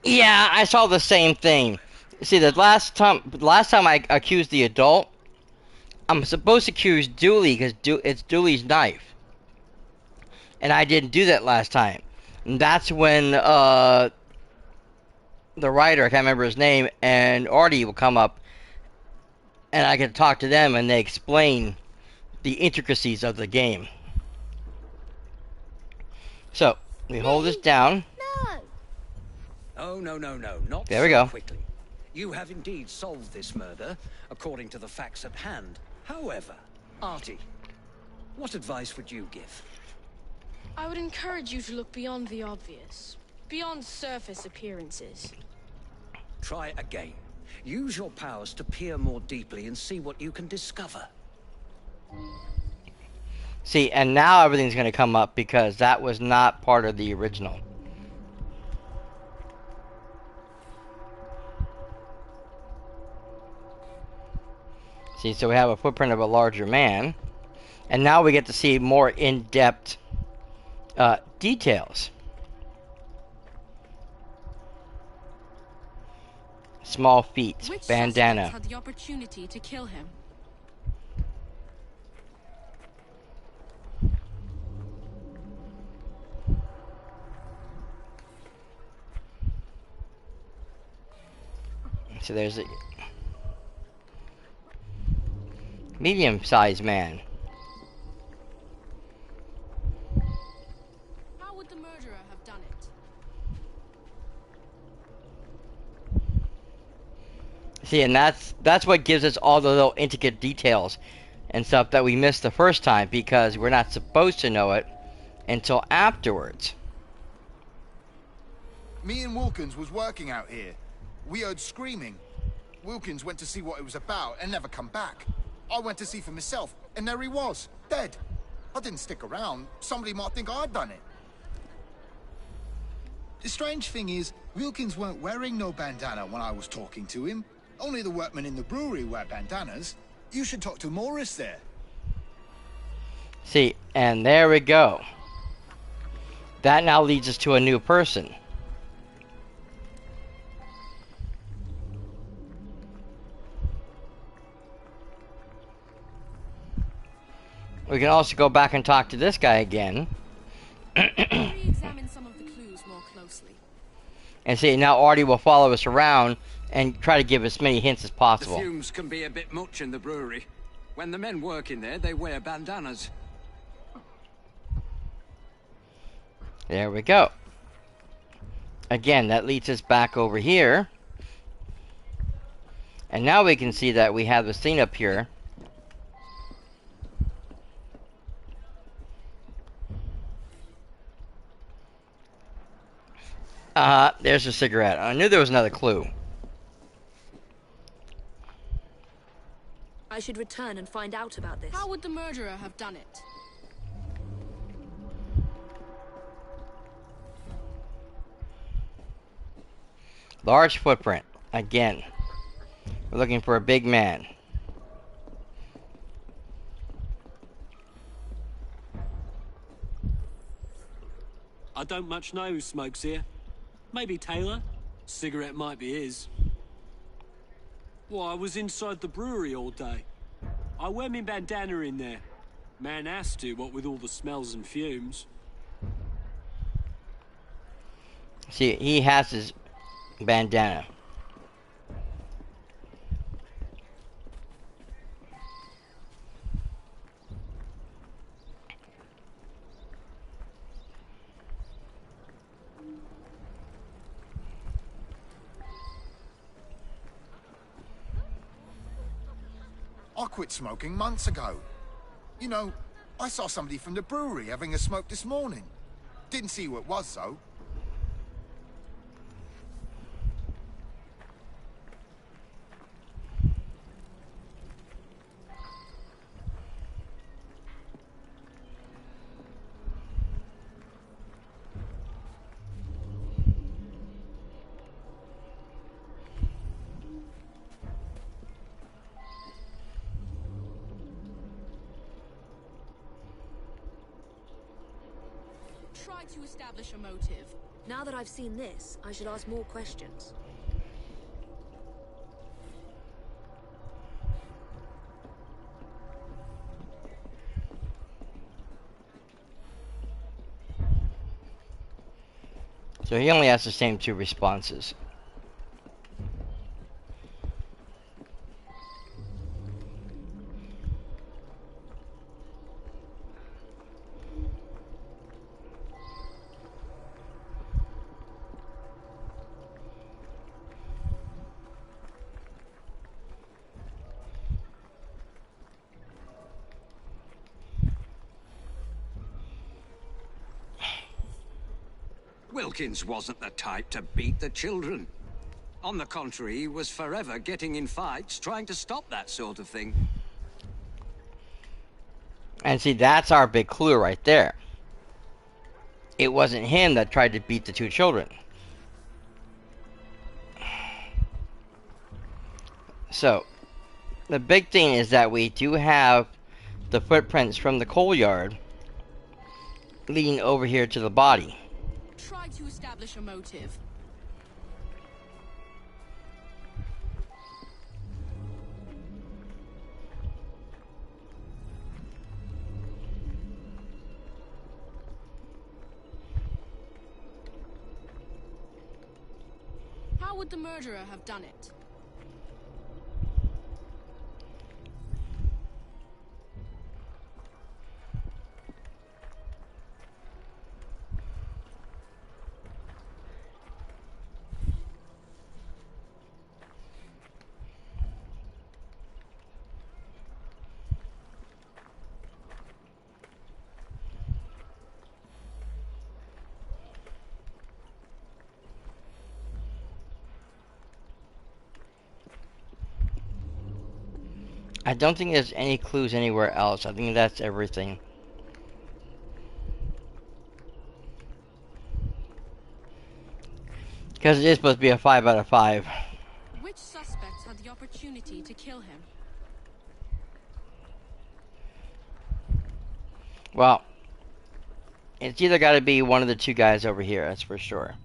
Yeah, I saw the same thing. See, the last time I accused the adult, I'm supposed to accuse Dooley because it's Dooley's knife, and I didn't do that last time. And that's when the writer, I can't remember his name, and Artie will come up, and I can talk to them, and they explain the intricacies of the game. So we hold this down. No! Oh, no, no, no, not There we so go. quickly. You have indeed solved this murder, according to the facts at hand. However, Artie, what advice would you give? I would encourage you to look beyond the obvious, beyond surface appearances. Try again. Use your powers to peer more deeply and see what you can discover. See, and now everything's going to come up because that was not part of the original. See, so we have a footprint of a larger man, and now we get to see more in-depth details. Small feet, Which bandana. suspects had the opportunity to kill him? So there's a medium-sized man. See, and that's what gives us all the little intricate details and stuff that we missed the first time because we're not supposed to know it until afterwards. Me and Wilkins was working out here. We heard screaming. Wilkins went to see what it was about and never come back. I went to see for myself, and there he was, dead. I didn't stick around. Somebody might think I'd done it. The strange thing is, Wilkins weren't wearing no bandana when I was talking to him. Only the workmen in the brewery wear bandanas. You should talk to Morris there. See, and there we go. That now leads us to a new person. We can also go back and talk to this guy again. Re-examine some of the clues more closely. And see, now Artie will follow us around and try to give as many hints as The possible. fumes can be a bit much in the brewery. When the men work in there, they wear bandanas. There we go. Again, that leads us back over here. And now we can see that we have the scene up here. There's a cigarette. I knew there was another clue. I should return and find out about this. How would the murderer have done it? Large footprint. Again. We're looking for a big man. I don't much know who smokes here. Maybe Taylor? Cigarette might be his. Well, I was inside the brewery all day. I wear me bandana in there. Man has to, what with all the smells and fumes. See, he has his bandana. I quit smoking months ago. You know, I saw somebody from the brewery having a smoke this morning. Didn't see who it was, though. Try to establish a motive. Now that I've seen this, I should ask more questions. So he only has the same two responses. Wilkins wasn't the type to beat the children. On the contrary, he was forever getting in fights, trying to stop that sort of thing. And see, that's our big clue right there. It wasn't him that tried to beat the two children. So, the big thing is that we do have the footprints from the coal yard leading over here to the body. Try to establish a motive. How would the murderer have done it? I don't think there's any clues anywhere else. I think that's everything. Because it is supposed to be a 5 out of 5. Which suspects had the opportunity to kill him? Well, it's either got to be one of the two guys over here, that's for sure.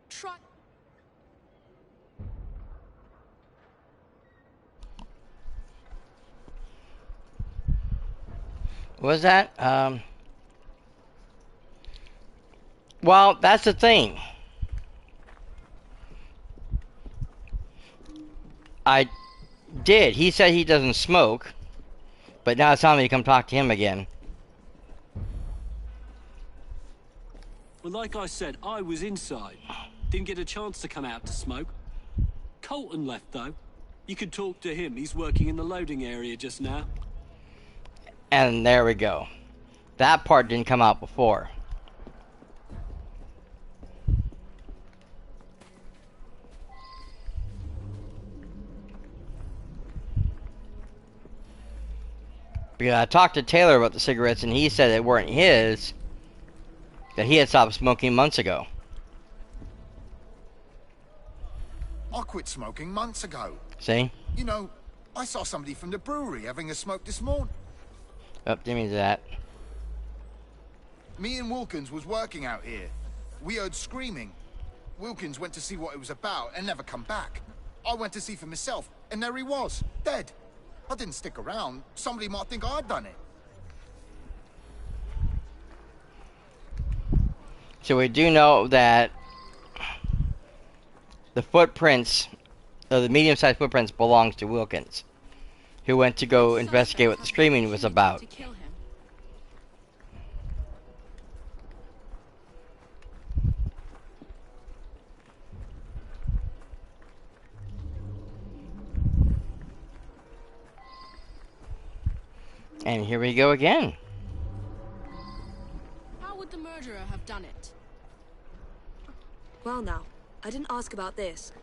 Try. What was that? Well, that's the thing. I did. He said he doesn't smoke, but now it's time me to come talk to him again. Well, like I said, I was inside. Didn't get a chance to come out to smoke. Colton left, though. You could talk to him. He's working in the loading area just now. And there we go. That part didn't come out before. Because I talked to Taylor about the cigarettes, and he said they weren't his. That he had stopped smoking months ago. I quit smoking months ago. See? You know, I saw somebody from the brewery having a smoke this morning. Oh, didn't mean that. Me and Wilkins was working out here. We heard screaming. Wilkins went to see what it was about and never come back. I went to see for myself, and there he was, dead. I didn't stick around. Somebody might think I'd done it. So we do know that the footprints, the medium-sized footprints, belongs to Wilkins, who went to go investigate what the screaming was about. To kill him. And here we go again. How would the murderer have done it? Well now, I didn't ask about this.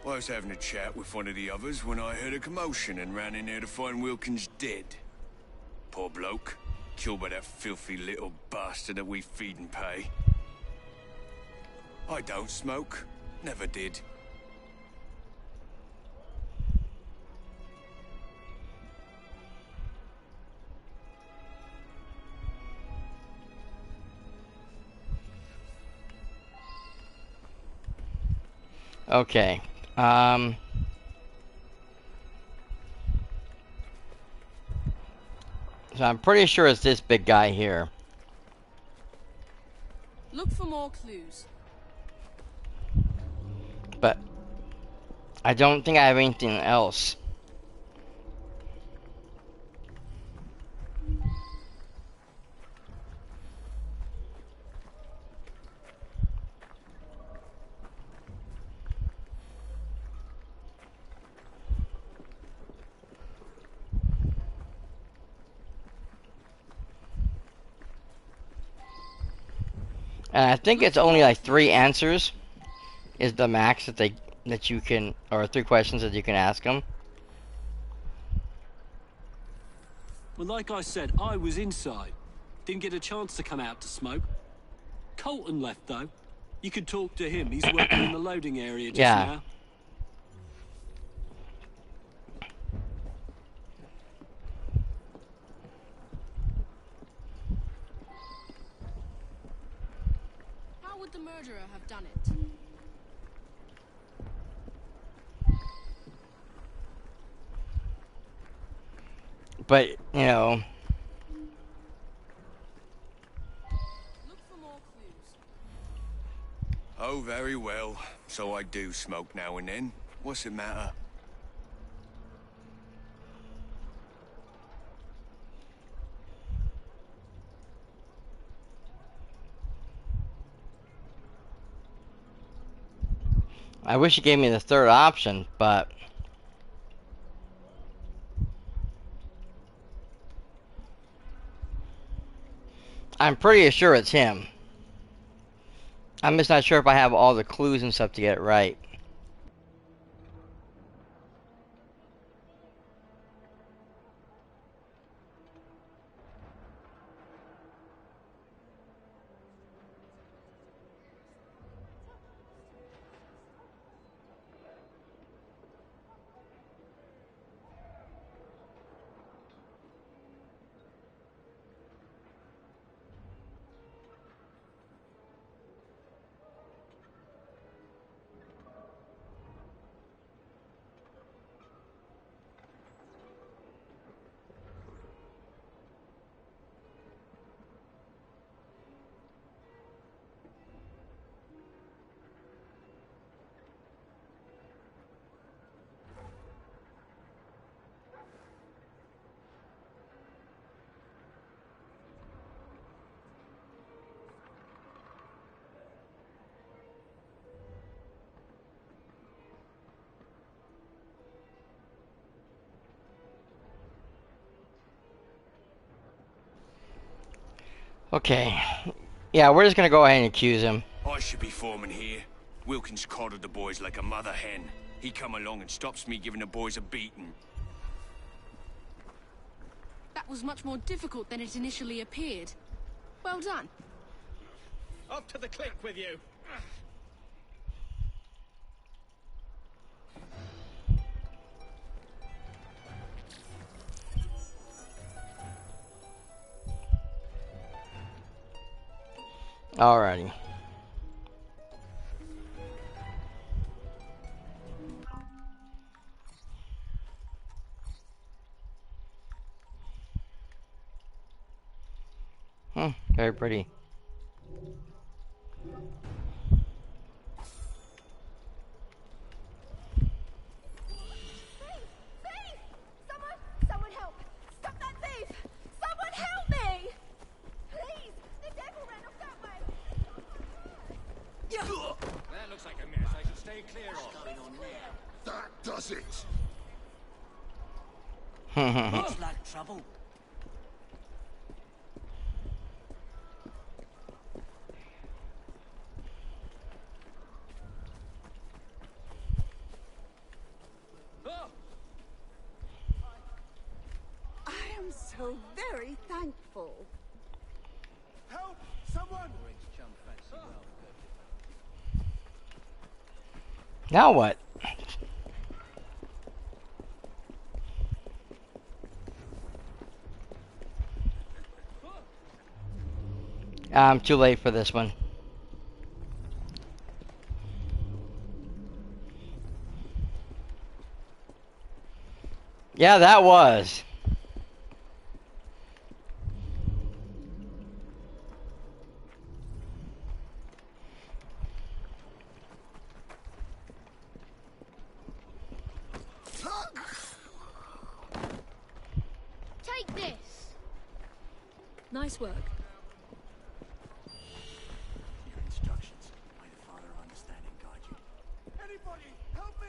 I was having a chat with one of the others when I heard a commotion and ran in there to find Wilkins dead. Poor bloke, killed by that filthy little bastard that we feed and pay. I don't smoke, never did. Okay. So I'm pretty sure it's this big guy here. Look for more clues. But I don't think I have anything else. And I think it's only like 3 answers is the max that you can, or 3 questions that you can ask them. Well, like I said, I was inside. Didn't get a chance to come out to smoke. Colton left, though. You could talk to him. He's working in the loading area just Yeah. now. How would the murderer have done it? But, you know, Look for more clues. Oh, very well. So I do smoke now and then. What's it matter? I wish you gave me the third option, but I'm pretty sure it's him. I'm just not sure if I have all the clues and stuff to get it right. Okay. Yeah, we're just gonna go ahead and accuse him. I should be foreman here. Wilkins coddled the boys like a mother hen. He come along and stops me giving the boys a beating. That was much more difficult than it initially appeared. Well done. Up to the clink with you. Alrighty. Very pretty. Someone help! Stop that thief! Someone help me! Please! The devil ran off that way! That looks like a mess I should stay clear of. What's going on there? That does it. Looks like trouble. I am so very thankful. Help! Someone! Now what? I'm too late for this one. Yeah, that was. Take this. Nice work. Your instructions. May the Father understand and guide you. Anybody, help me!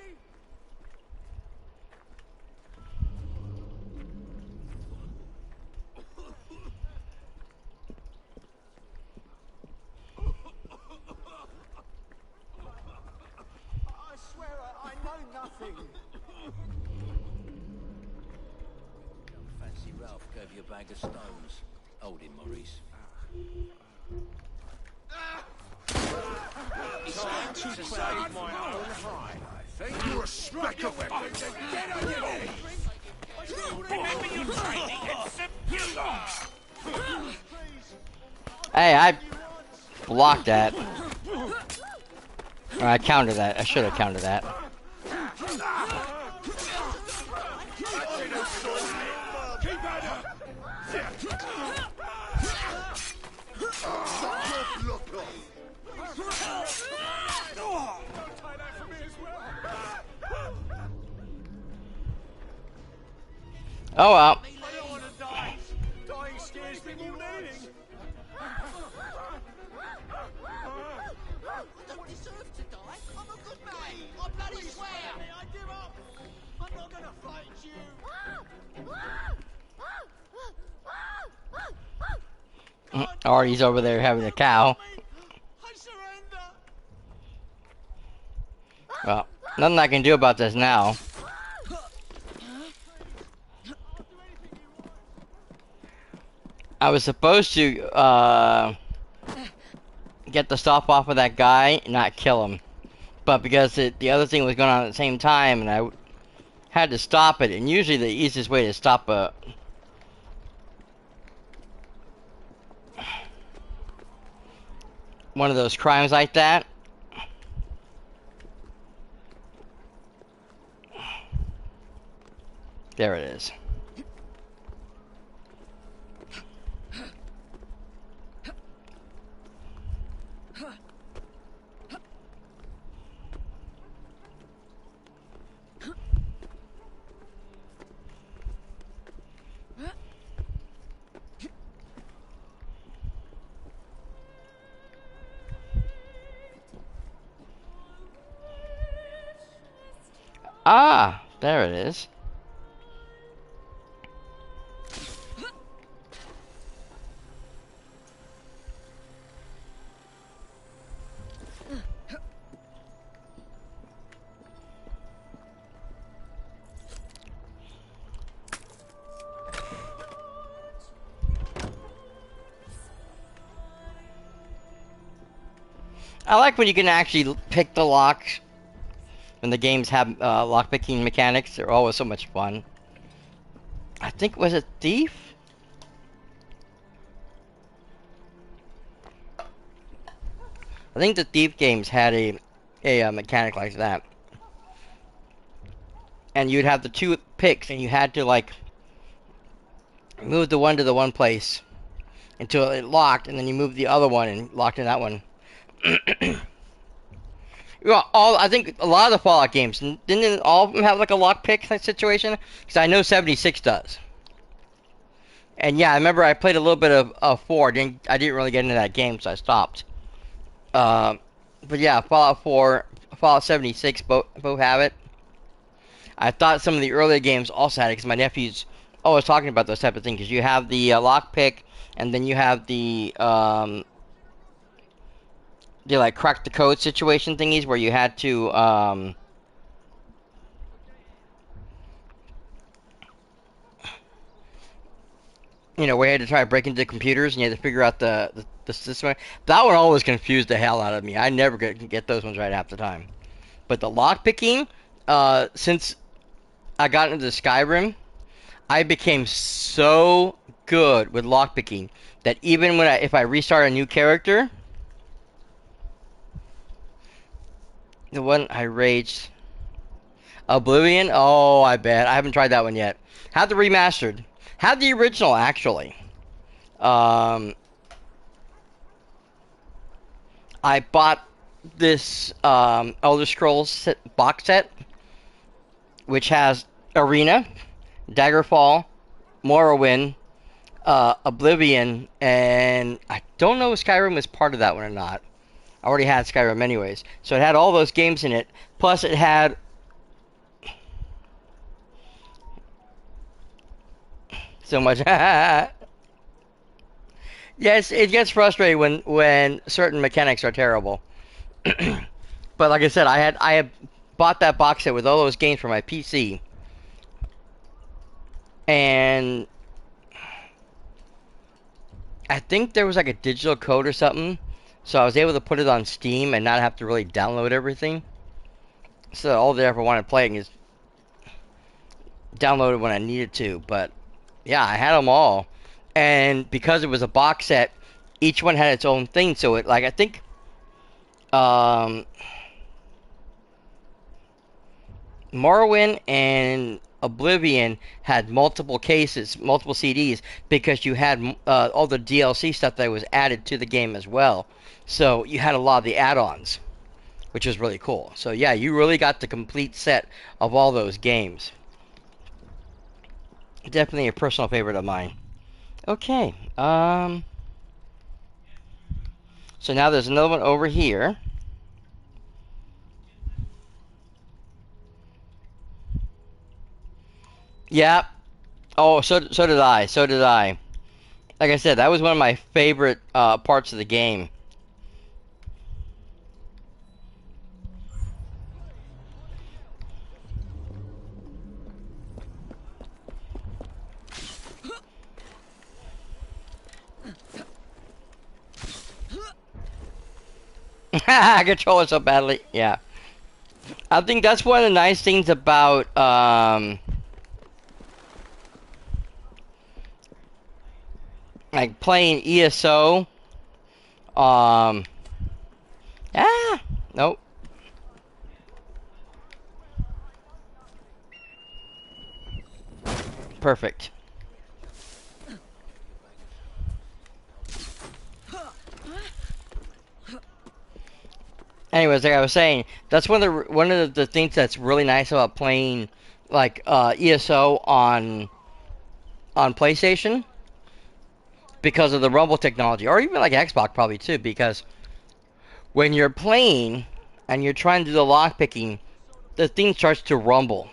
your bag of stones. Hold him, Maurice. Time to save my own hide. I think you're a speck of weapons. Get on your knees. Remember your training and subdue. Hey, I blocked that. Or I countered that. I should have countered that. Oh well. I don't want to die. Dying scares me more than anything. I don't deserve to die. I'm a good man. I bloody swear. I give up. I'm not gonna fight you. Artie's over there having a cow. I surrender. Well, nothing I can do about this now. I was supposed to get the stop off of that guy and not kill him, but because the other thing was going on at the same time, and I had to stop it. And usually the easiest way to stop one of those crimes like that, there it is. Ah, there it is. I like when you can actually pick the locks. When the games have lockpicking mechanics, they're always so much fun. I think, was it Thief? I think the Thief games had a mechanic like that. And you'd have the two picks, and you had to like move the one to the one place until it locked, and then you move the other one and locked in that one. Well, I think a lot of the Fallout games, didn't all of them have like a lockpick situation? Because I know 76 does. And yeah, I remember I played a little bit of 4. I didn't really get into that game, so I stopped. But yeah, Fallout 4, Fallout 76 both have it. I thought some of the earlier games also had it, because my nephew's always talking about those type of things. Because you have the lockpick, and then you have the like crack the code situation thingies where you had to you know, where you had to try to break into computers and you had to figure out the system. That one always confused the hell out of me. I never get those ones right half the time. But the lockpicking, since I got into Skyrim, I became so good with lockpicking that even when if I restart a new character, the one I raged, Oblivion. Oh, I bet I haven't tried that one yet. Have the remastered. Have the original actually. I bought this Elder Scrolls box set, which has Arena, Daggerfall, Morrowind, Oblivion, and I don't know if Skyrim was part of that one or not. I already had Skyrim anyways. So it had all those games in it. Plus it had so much. Yes, it gets frustrating when certain mechanics are terrible. But like I said, I had bought that box set with all those games for my PC. And I think there was like a digital code or something, so I was able to put it on Steam and not have to really download everything. So all they ever wanted playing is download it when I needed to. But yeah, I had them all, and because it was a box set, each one had its own thing. So it like I think um, Morrowind and Oblivion had multiple cases, multiple CDs, because you had all the DLC stuff that was added to the game as well. So you had a lot of the add-ons, which was really cool. So yeah, you really got the complete set of all those games. Definitely a personal favorite of mine. Okay, so now there's another one over here. Yeah. Oh, so did I. So did I. Like I said, that was one of my favorite parts of the game. I control it so badly. Yeah. I think that's one of the nice things about like playing ESO. Nope. Perfect. Anyways, like I was saying, that's one of the things that's really nice about playing like ESO on PlayStation, because of the rumble technology, or even like Xbox probably too, because when you're playing and you're trying to do the lock picking, the thing starts to rumble.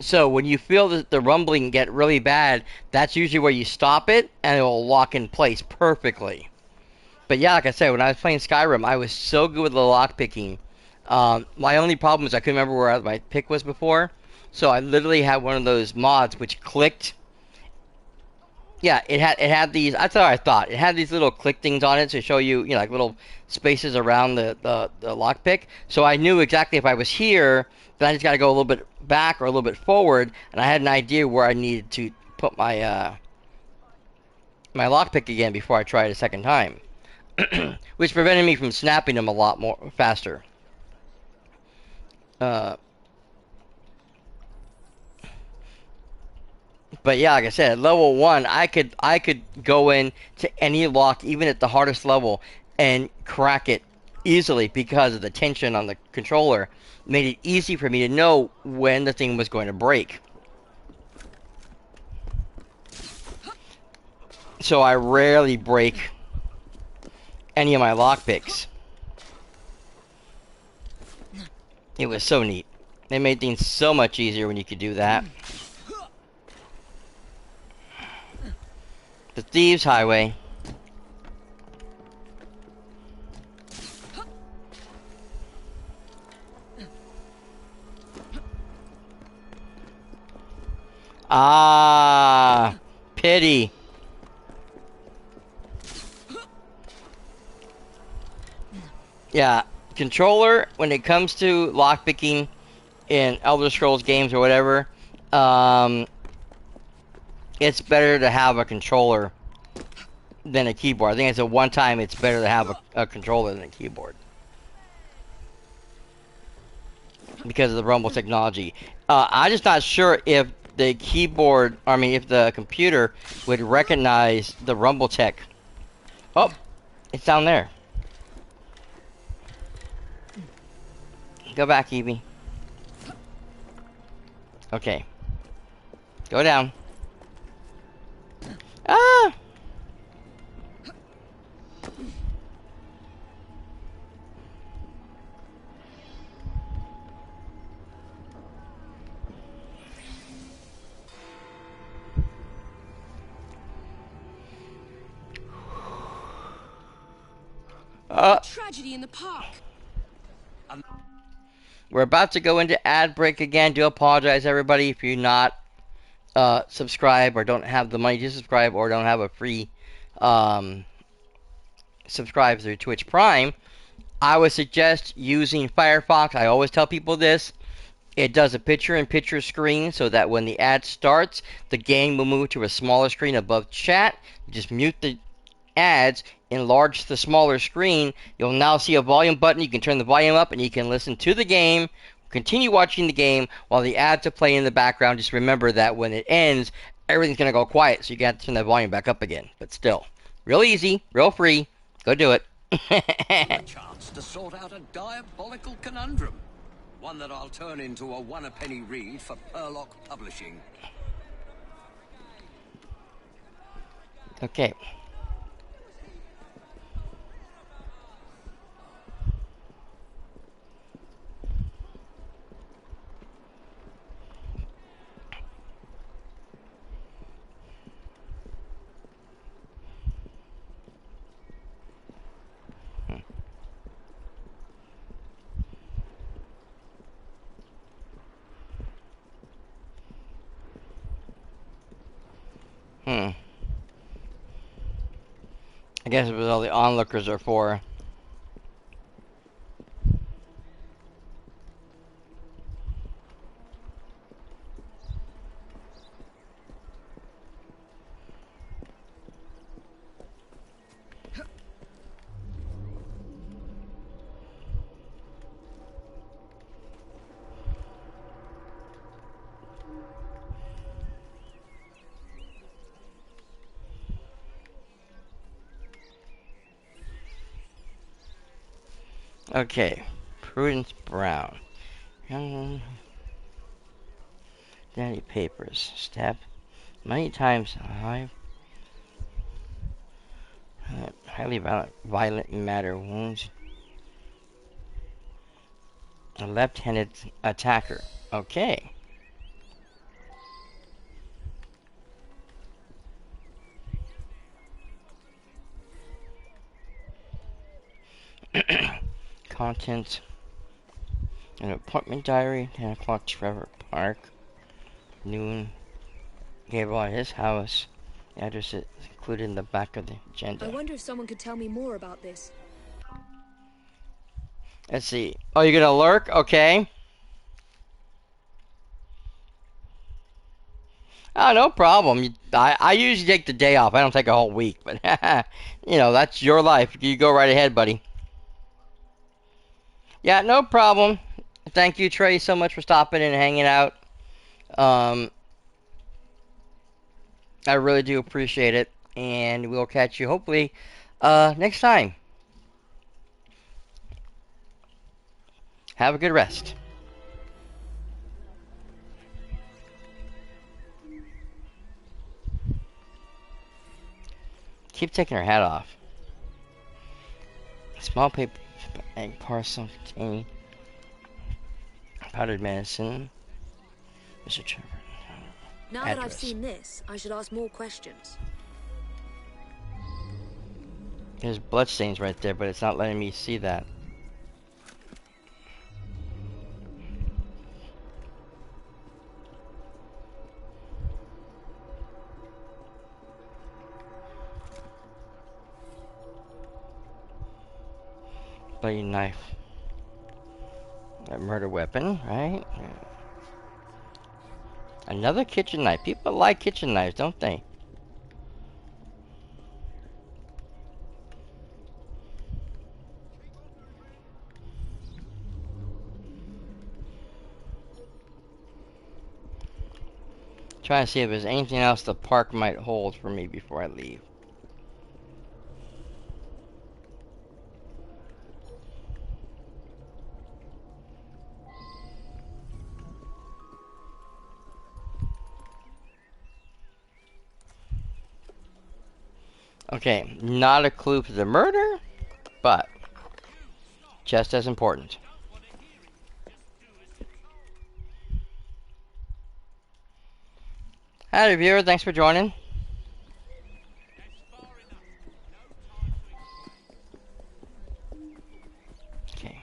So when you feel the rumbling get really bad, that's usually where you stop it, and it will lock in place perfectly. But yeah, like I said, when I was playing Skyrim, I was so good with the lock picking. My only problem is I couldn't remember where my pick was before, so I literally had one of those mods which clicked. Yeah, it had these. That's what I thought. It had these little click things on it to show you, like little spaces around the lockpick. So I knew exactly if I was here, then I just got to go a little bit back or a little bit forward, and I had an idea where I needed to put my lockpick again before I tried it a second time, which prevented me from snapping them a lot more faster. Uh, But yeah, like I said, at level 1, I could go in to any lock, even at the hardest level, and crack it easily because of the tension on the controller. Made it easy for me to know when the thing was going to break. So I rarely break any of my lockpicks. It was so neat. They made things so much easier when you could do that. The Thieves' Highway. Ah, pity. Yeah, controller, when it comes to lockpicking in Elder Scrolls games or whatever, it's better to have a controller than a keyboard. I think it's a one time it's better to have a controller than a keyboard, because of the rumble technology. I'm just not sure if the keyboard, if the computer would recognize the rumble tech. Oh, it's down there. Go back, Evie. Okay. Go down. Ah! Tragedy in the park. We're about to go into ad break again. Do apologize, everybody, if you're not subscribe or don't have the money to subscribe or don't have a free um, subscribe through Twitch Prime, I would suggest using Firefox. I always tell people this. It does a picture-in-picture screen so that when the ad starts, the game will move to a smaller screen above chat. Just mute the ads, enlarge the smaller screen. You'll now see a volume button. You can turn the volume up and you can listen to the game, continue watching the game while the ads are playing in the background. Just remember that when it ends, everything's going to go quiet, so you got to turn that volume back up again. But still, real easy, real free. Go do it. A chance to sort out a diabolical conundrum. One that I'll turn into a one-a-penny read for Purlock Publishing. Okay. I guess it was all the onlookers are for. Okay. Prudence Brown. Daddy Papers. Step. Many times highly violent matter wounds. A left-handed attacker. Okay. Contents. An appointment diary. 10 o'clock Trevor Park. Noon. Gabriel at his house. The address is included in the back of the agenda. I wonder if someone could tell me more about this. Let's see. Oh, you're gonna lurk? Okay. Oh, no problem. I usually take the day off. I don't take a whole week, but you know, that's your life. You go right ahead, buddy. Yeah, no problem. Thank you, Trey, so much for stopping and hanging out. I really do appreciate it, and we'll catch you hopefully next time. Have a good rest. Keep taking her hat off. Small paper egg parcel containing powdered medicine. Mr. Trevor. Now that I've seen this, I should ask more questions. There's bloodstains right there, but it's not letting me see that. Bloody knife. A murder weapon, right? Another kitchen knife. People like kitchen knives, don't they? Trying to see if there's anything else the park might hold for me before I leave. Okay, not a clue to the murder, but just as important. Hi, viewer. Thanks for joining. Okay.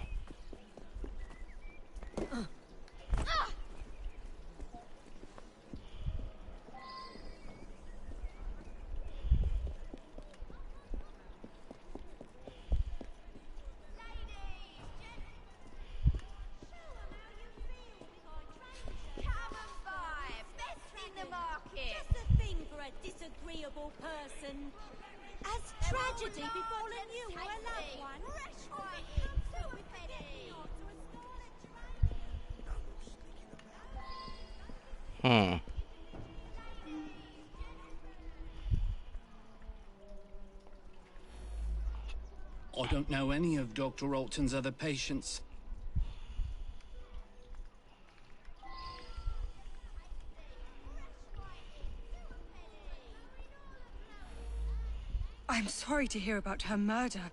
Has tragedy befallen you or a loved one? Hmm. I don't know any of Dr. Alton's other patients. I'm sorry to hear about her murder.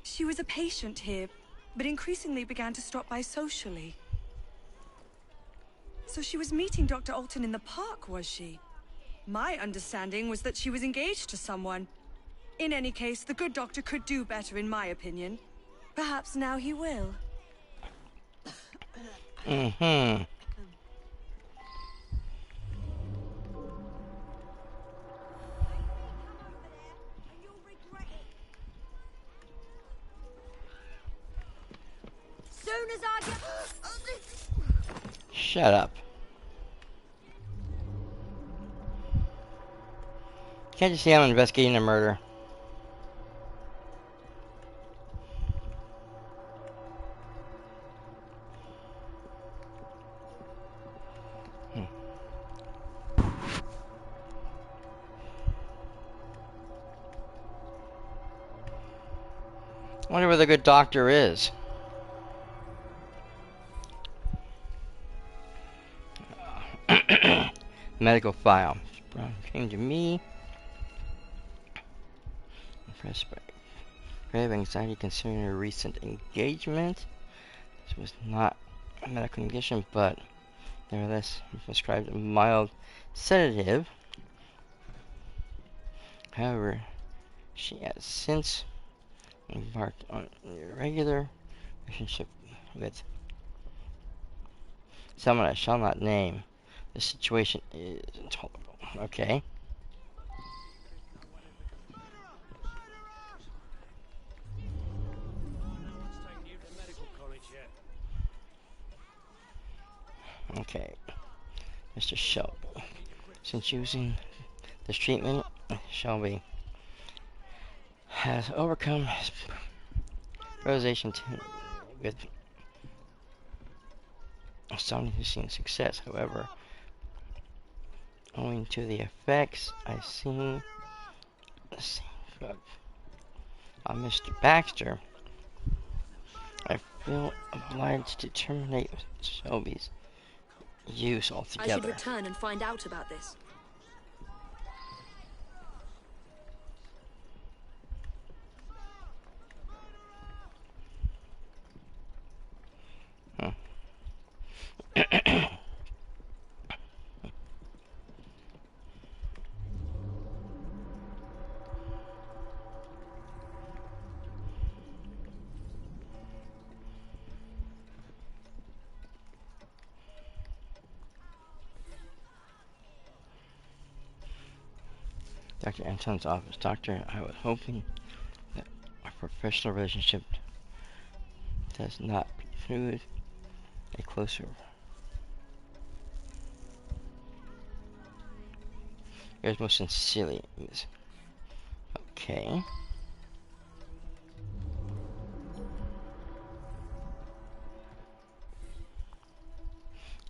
She was a patient here, but increasingly began to stop by socially. So she was meeting Dr. Alton in the park, was she? My understanding was that she was engaged to someone. In any case, the good doctor could do better, in my opinion. Perhaps now he will. Mm-hmm. Soon as I get... Shut up. Can't you see I'm investigating a murder? I wonder where the good doctor is. Medical file. Brown came to me. Impressed by grave anxiety concerning a recent engagement. This was not a medical condition, but nevertheless prescribed a mild sedative. However, she has since embarked on a regular relationship with someone I shall not name. The situation is intolerable. Okay. Okay. Mr. Shelby. Since using this treatment, Shelby has overcome his realization with astonishing success. However, owing to the effects I've seen the same drug on Mr. Baxter, I feel obliged to terminate Shelby's use altogether. I should return and find out about this. Dr. Anton's office. Doctor, I was hoping that our professional relationship does not preclude a closer. Yours most sincerely, Miss. Okay.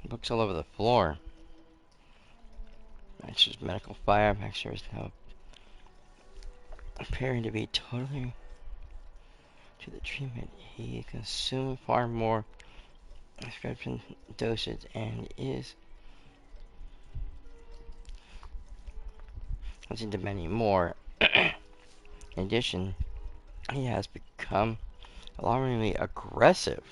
Books all over the floor. Baxter's medical file. Baxter is now appearing to be totally to the treatment. He consumed far more prescription dosage and is into many more. In addition, he has become alarmingly aggressive,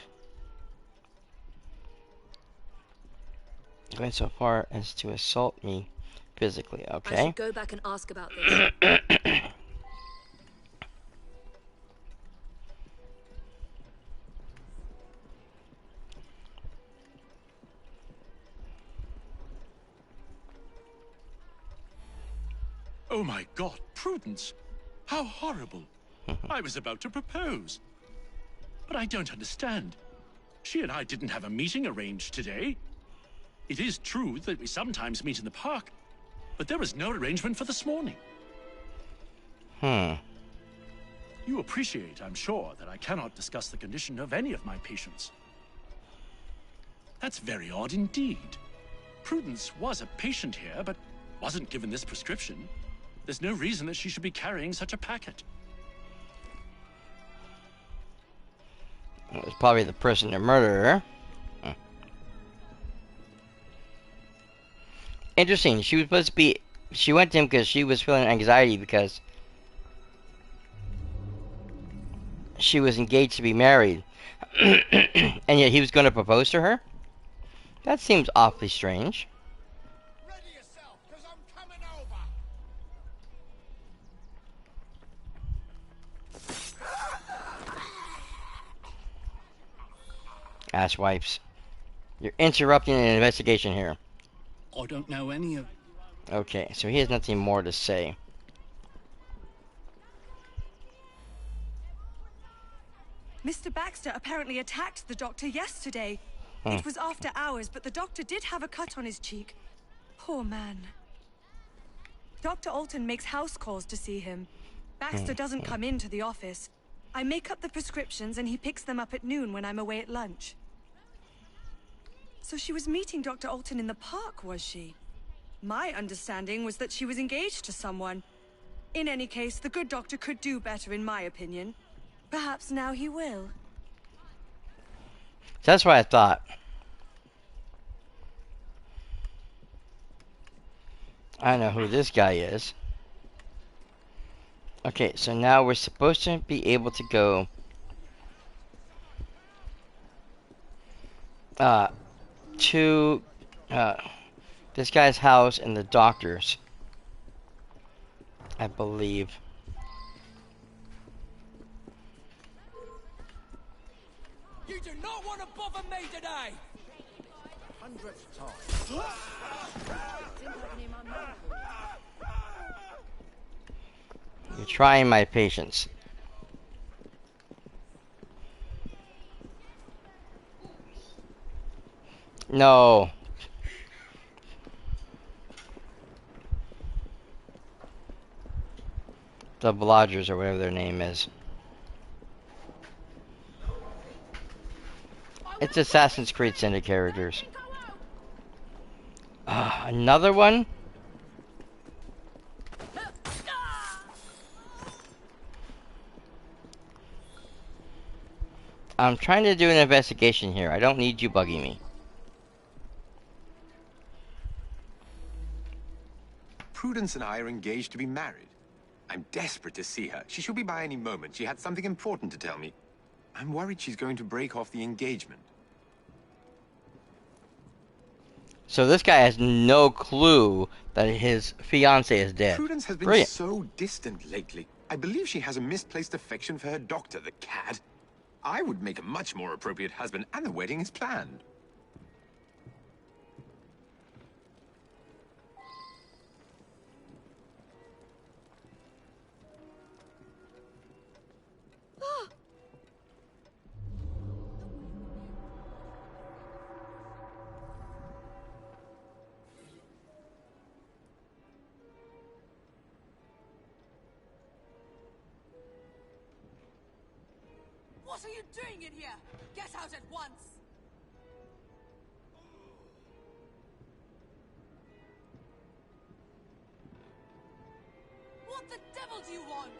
going so far as to assault me physically. Okay. I should go back and ask about this. Oh my God, Prudence! How horrible! I was about to propose. But I don't understand. She and I didn't have a meeting arranged today. It is true that we sometimes meet in the park, but there was no arrangement for this morning. You appreciate, I'm sure, that I cannot discuss the condition of any of my patients. That's very odd indeed. Prudence was a patient here, but wasn't given this prescription. There's no reason that she should be carrying such a packet. It was probably the person that murdered her. Interesting. She was supposed to be. She went to him because she was feeling anxiety because she was engaged to be married, and yet he was going to propose to her. That seems awfully strange. Ready yourself, 'cause I'm coming over. Asswipes. You're interrupting an investigation here. I don't know any of... Okay, so he has nothing more to say. Mr. Baxter apparently attacked the doctor yesterday. It was after hours, but the doctor did have a cut on his cheek. Poor man. Dr. Alton makes house calls to see him. Baxter doesn't come into the office. I make up the prescriptions and he picks them up at noon when I'm away at lunch. So she was meeting Dr. Alton in the park, was she? My understanding was that she was engaged to someone. In any case, the good doctor could do better, in my opinion. Perhaps now he will. That's what I thought. I know who this guy is. Okay, so now we're supposed to be able to go to this guy's house and the doctor's, I believe. You do not want to bother me today! 100th time. You're trying my patience. No. The Blodgers or whatever their name is. It's Assassin's Creed Syndicate characters. Another one? I'm trying to do an investigation here. I don't need you bugging me. Prudence and I are engaged to be married. I'm desperate to see her. She should be by any moment. She had something important to tell me. I'm worried she's going to break off the engagement. So this guy has no clue that his fiancée is dead. Prudence has been Brilliant. so distant lately. I believe she has a misplaced affection for her doctor, the cad. I would make a much more appropriate husband, and the wedding is planned. What are you doing in here? Get out at once! What the devil do you want?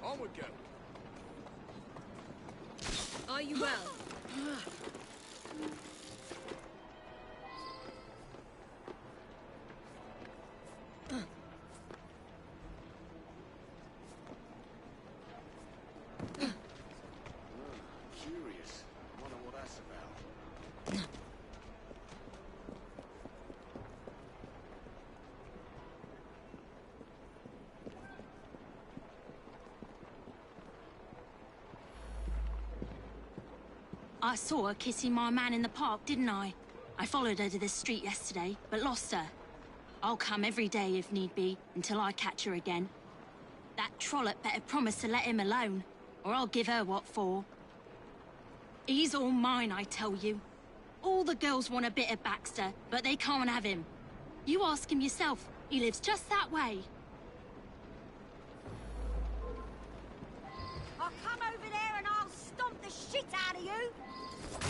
On we go. Are you well? Curious. Wonder what that's about. I saw her kissing my man in the park, didn't I? I followed her to this street yesterday, but lost her. I'll come every day if need be, until I catch her again. That trollop better promise to let him alone, or I'll give her what for. He's all mine, I tell you. All the girls want a bit of Baxter, but they can't have him. You ask him yourself, he lives just that way. I'll come over there and I'll stomp the shit out of you!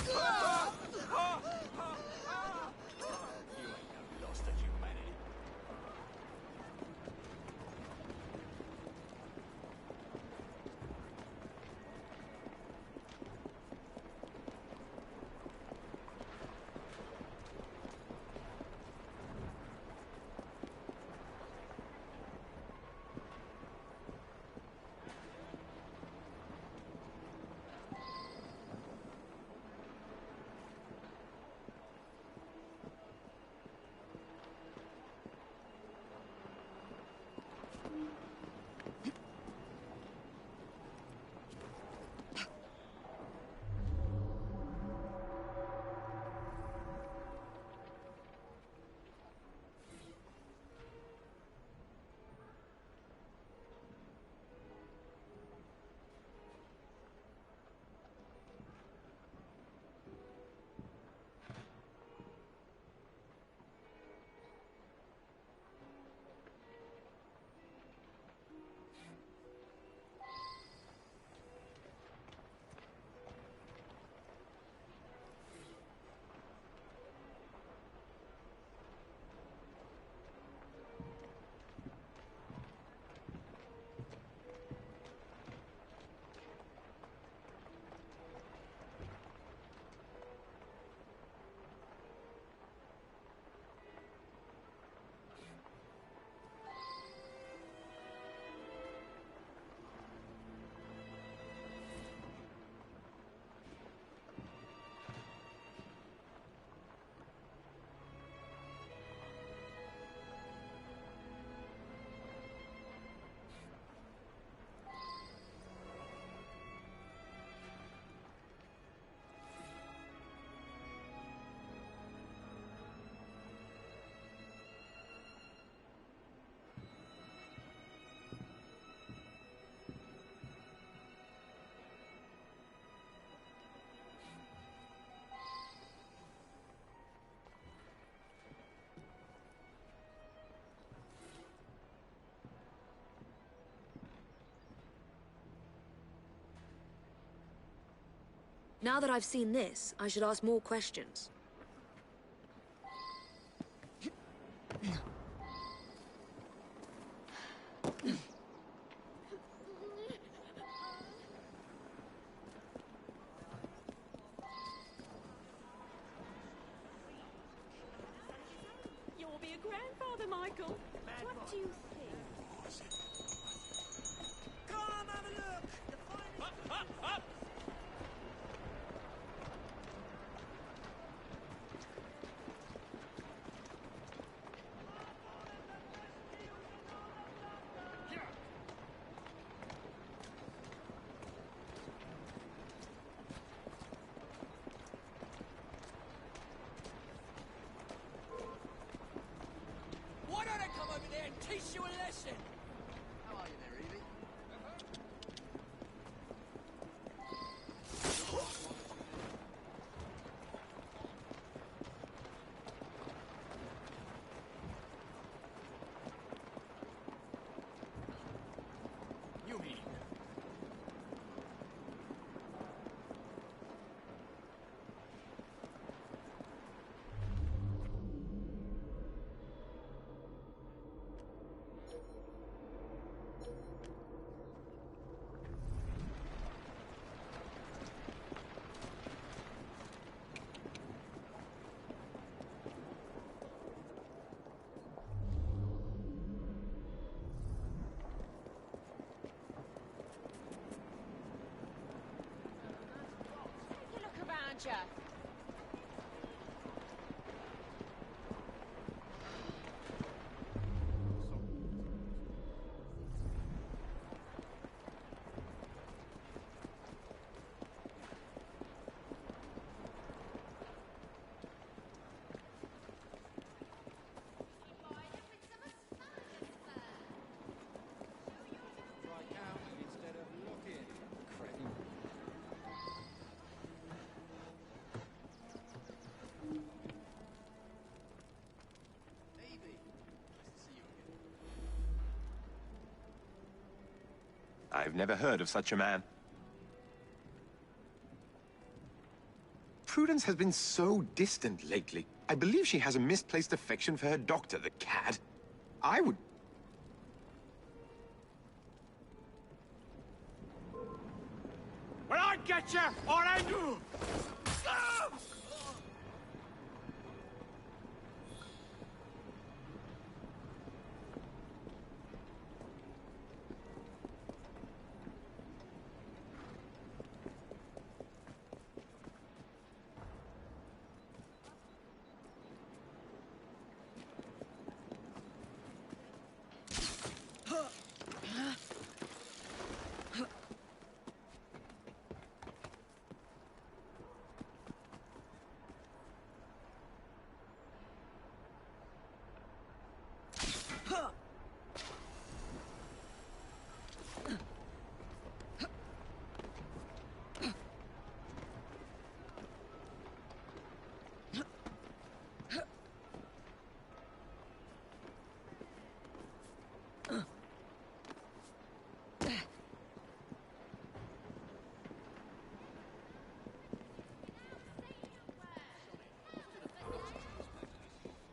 You ain't no lost of humanity. Now that I've seen this, I should ask more questions. You'll be a grandfather, Michael. What do you think? Come have a look! The finest... Up! Why don't I come over there and teach you a lesson? How are you there, Evie? You mean? aren't you? I've never heard of such a man. Prudence has been so distant lately. I believe she has a misplaced affection for her doctor, the cad. I would... Well, I get you, or I do!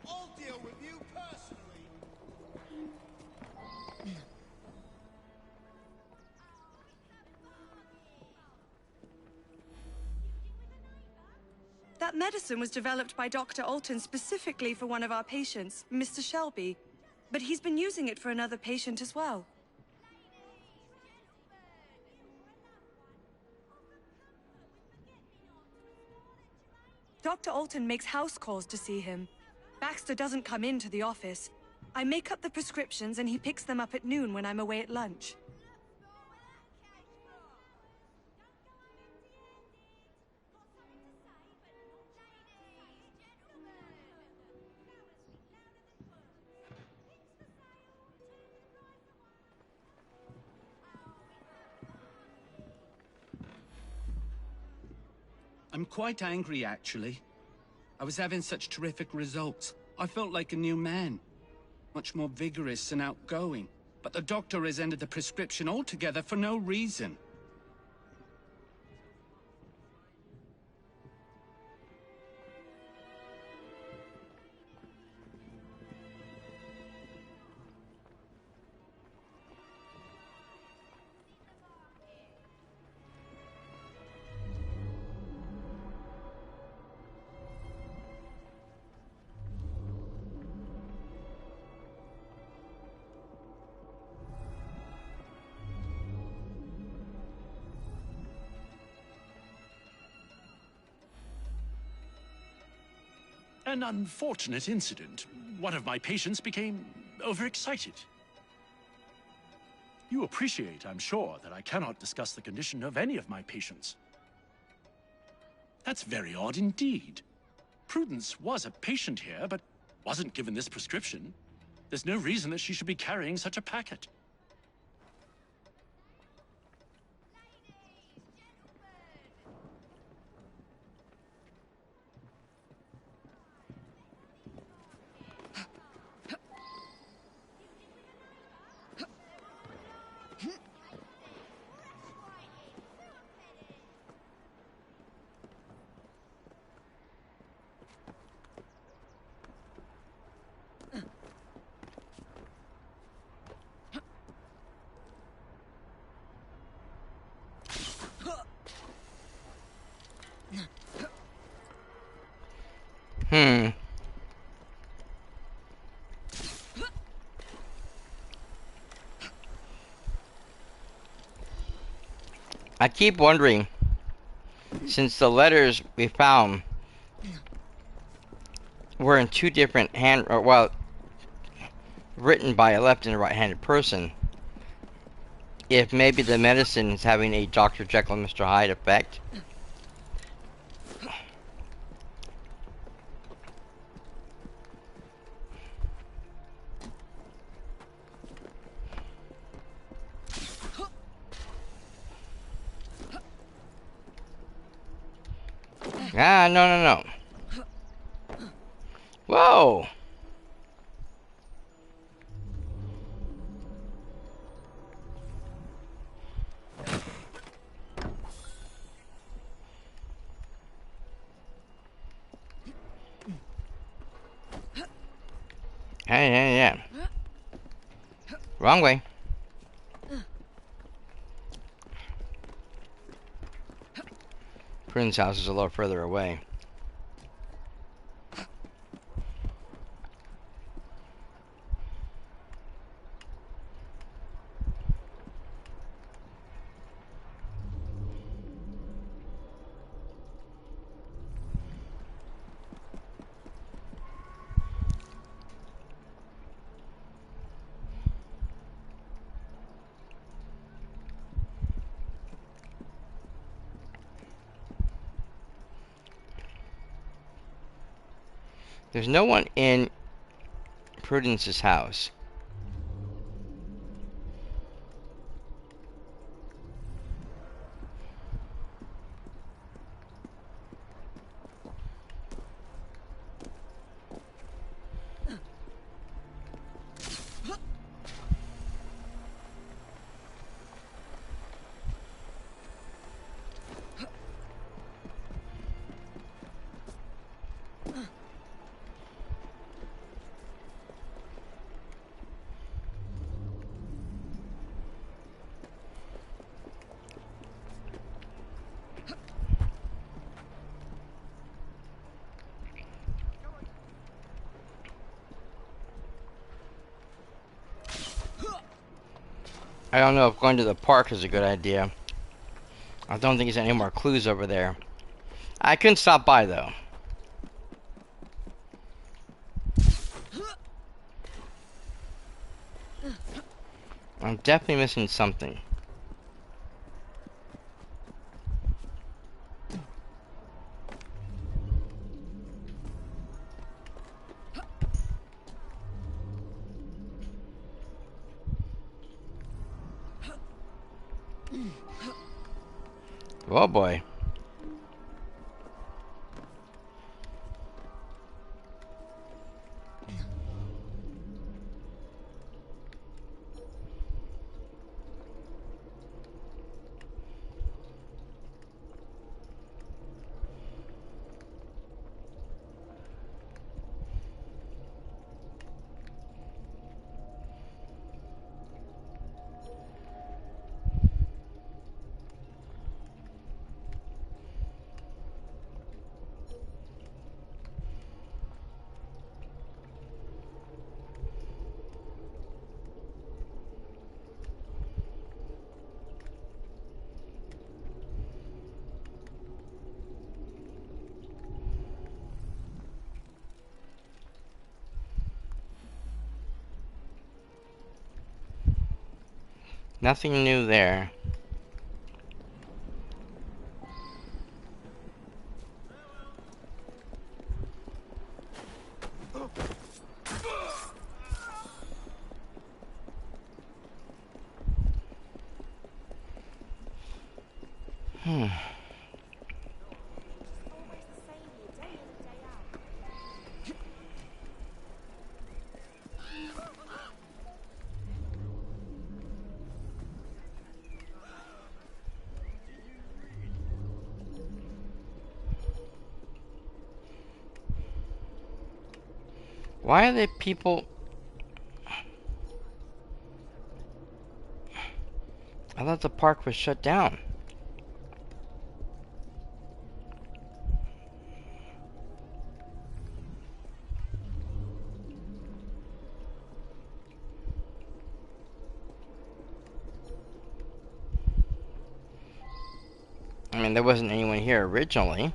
I'll deal with you personally. That medicine was developed by Dr. Alton specifically for one of our patients, Mr. Shelby. But he's been using it for another patient as well. Dr. Alton makes house calls to see him. Baxter doesn't come into the office. I make up the prescriptions and he picks them up at noon when I'm away at lunch. I'm quite angry, actually. I was having such terrific results. I felt like a new man. Much more vigorous and outgoing. But the doctor has ended the prescription altogether for no reason. An unfortunate incident. One of my patients became overexcited. You appreciate, I'm sure, that I cannot discuss the condition of any of my patients. That's very odd indeed. Prudence was a patient here, but wasn't given this prescription. There's no reason that she should be carrying such a packet. I keep wondering since the letters we found were in two different written by a left and a right-handed person, if maybe the medicine is having a Dr. Jekyll and Mr. Hyde effect. Ah, no. Whoa! Yeah. Wrong way. Prince's house is a little further away. There's no one in Prudence's house. I don't know if going to the park is a good idea. I don't think there's any more clues over there. I couldn't stop by though. I'm definitely missing something. Oh boy. Nothing new there. Why are they people... I thought the park was shut down. I mean, there wasn't anyone here originally.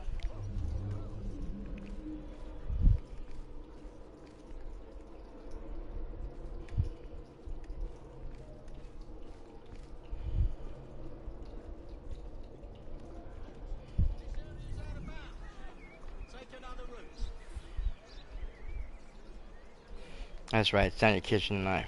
That's right, it's down your kitchen knife.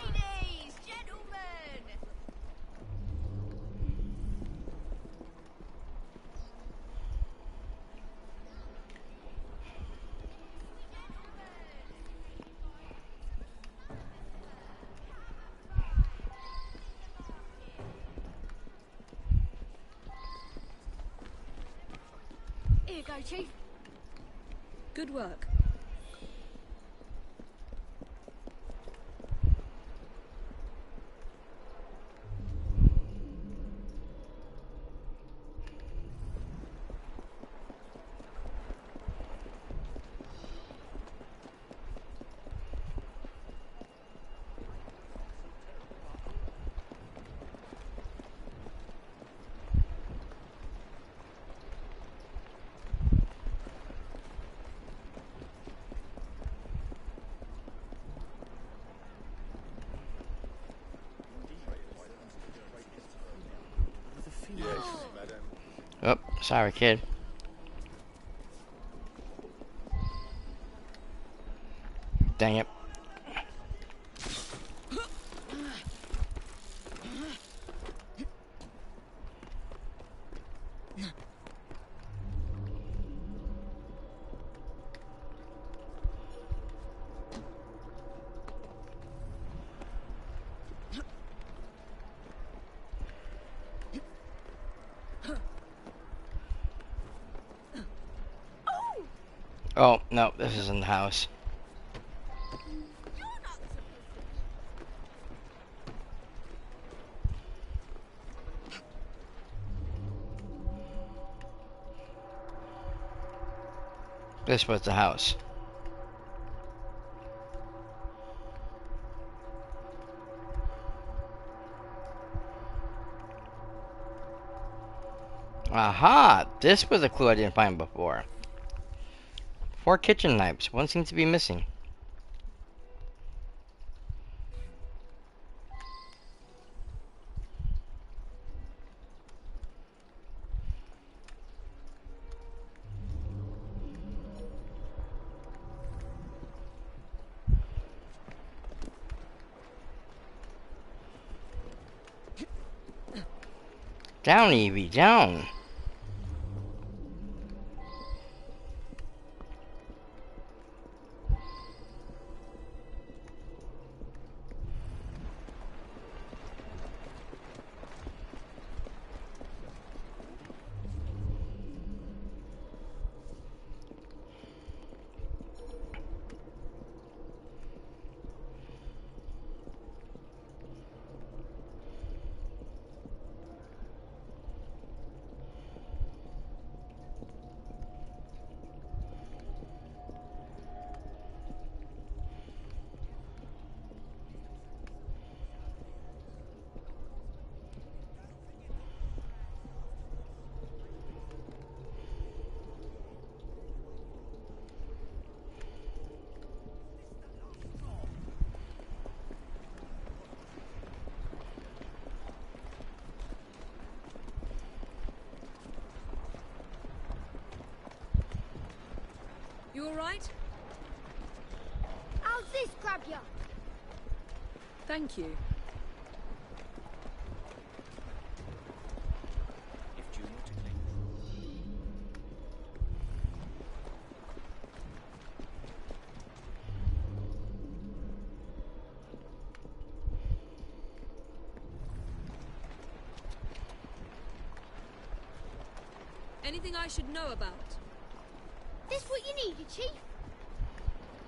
Ladies, gentlemen! Here you go, Chief. Good work. Oh, sorry, kid. Dang it. Oh, no, this isn't the house. This was the house. Aha! This was a clue I didn't find before. 4 kitchen knives. One seems to be missing. Down, Evie, down. You alright? How's this grab ya? Thank you. Anything I should know about? This what you needed, Chief?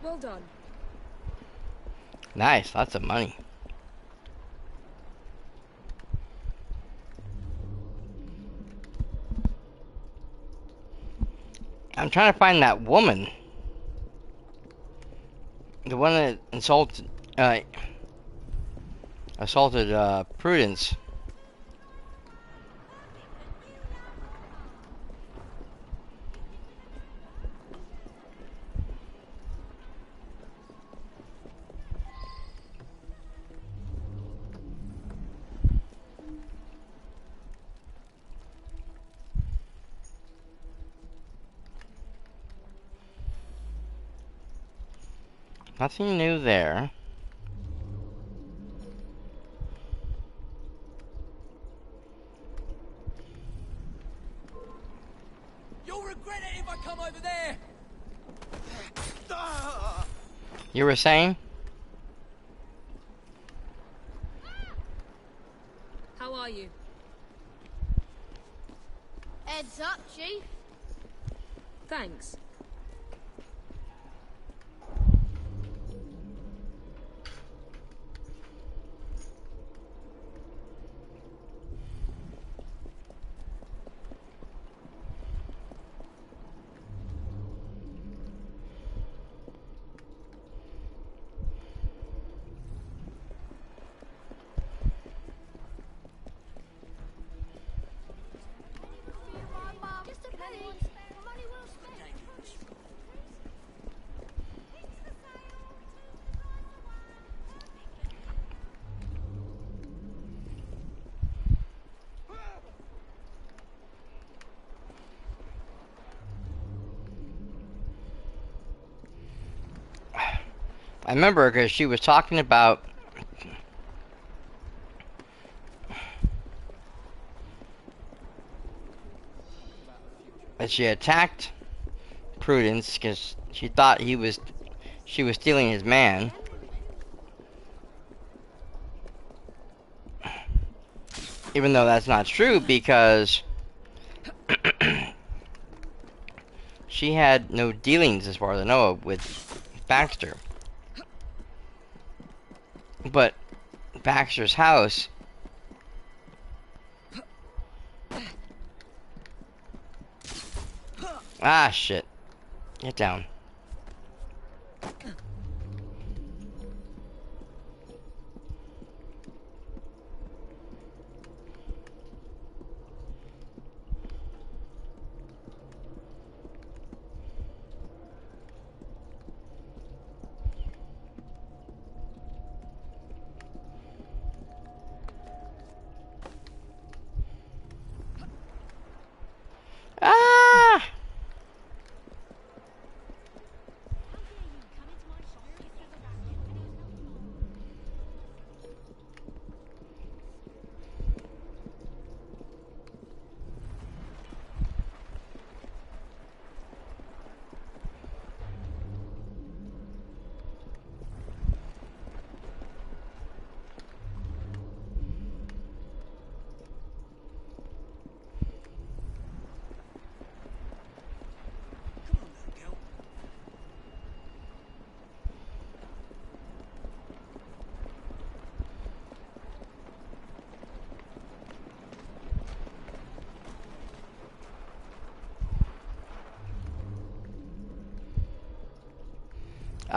Well done. Nice, lots of money. I'm trying to find that woman. The one that assaulted Prudence. Nothing new there. You'll regret it if I come over there. You were saying? How are you? Heads up, Chief. Thanks. I remember because she was talking about that she attacked Prudence because she thought she was stealing his man. Even though that's not true because she had no dealings, as far as I know, with Baxter. But Baxter's house ah shit. Get down. Ah!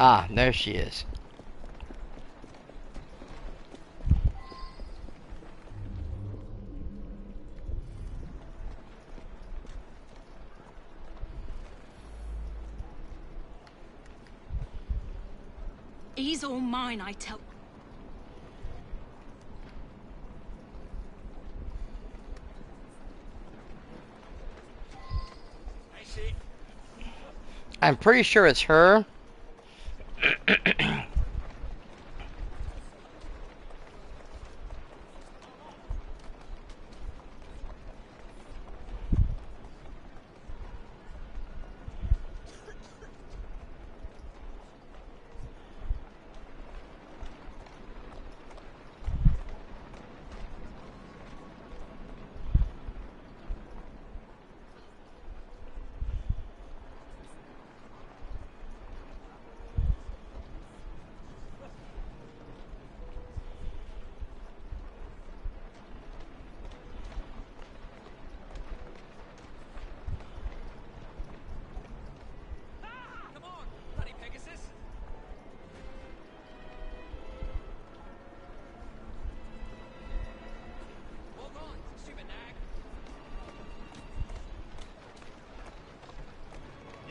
Ah, there she is. He's all mine, I tell... I'm pretty sure it's her.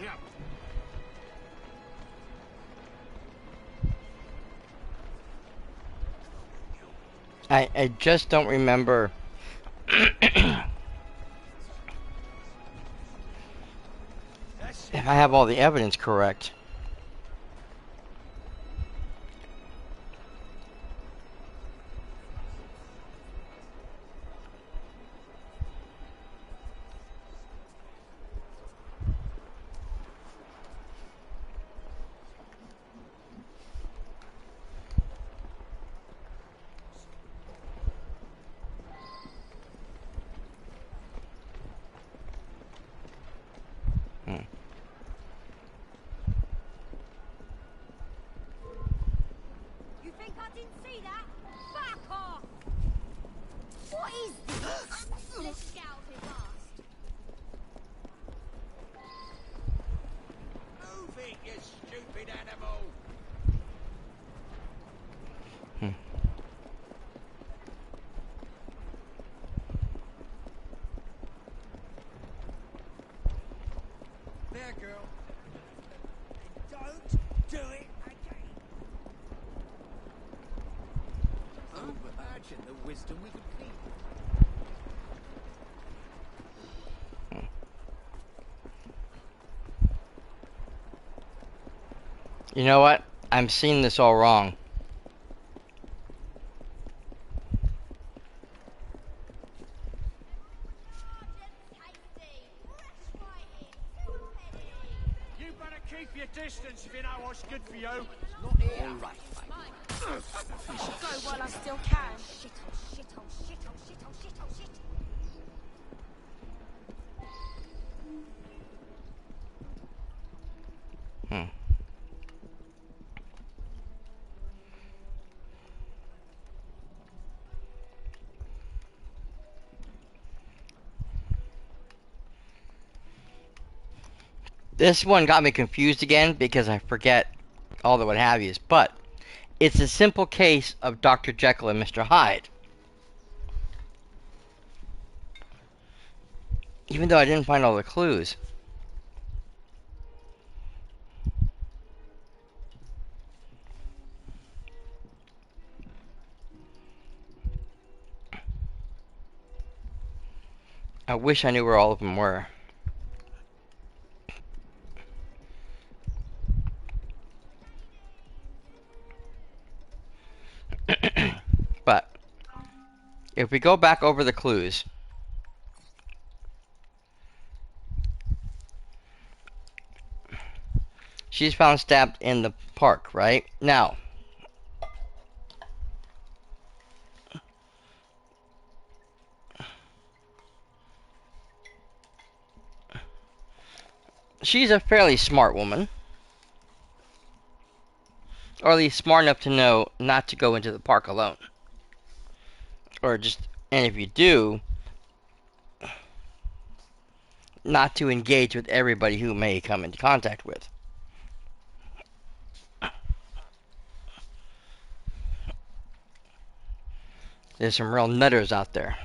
out. I just don't remember. If I have all the evidence correct. You think I didn't see that? Back off! What is this? Let's get out of here fast. Move it, you stupid animal! There, girl. Don't do it again. Imagine the wisdom we could keep. You know what? I'm seeing this all wrong. You better keep your distance if you know what's good for you. Not here. All right, Go while I still can. Shit, oh shit, oh shit, oh shit, oh shit, oh shit. This one got me confused again because I forget all the what have yous, but it's a simple case of Dr. Jekyll and Mr. Hyde. Even though I didn't find all the clues. I wish I knew where all of them were. But if we go back over the clues, she's found stabbed in the park, right? Now, she's a fairly smart woman. Or at least smart enough to know not to go into the park alone. Or just, and if you do, not to engage with everybody who may come into contact with. There's some real nutters out there.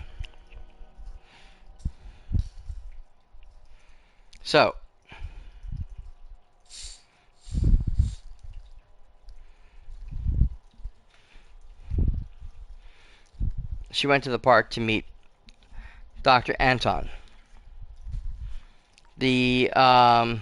So, she went to the park to meet Dr. Anton. The, oh,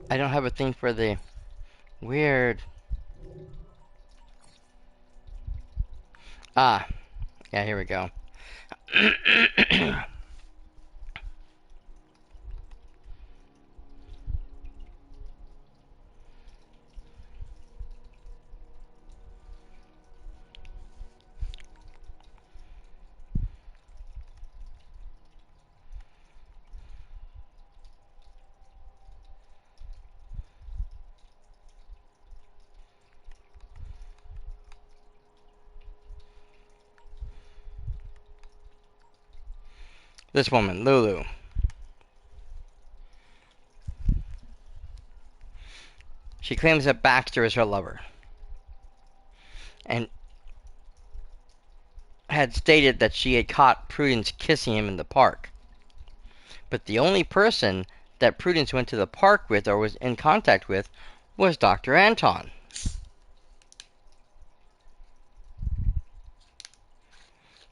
I don't have a thing for the weird. Ah, yeah, here we go. This woman, Lulu. She claims that Baxter is her lover, and had stated that she had caught Prudence kissing him in the park. But the only person that Prudence went to the park with or was in contact with was Dr. Anton.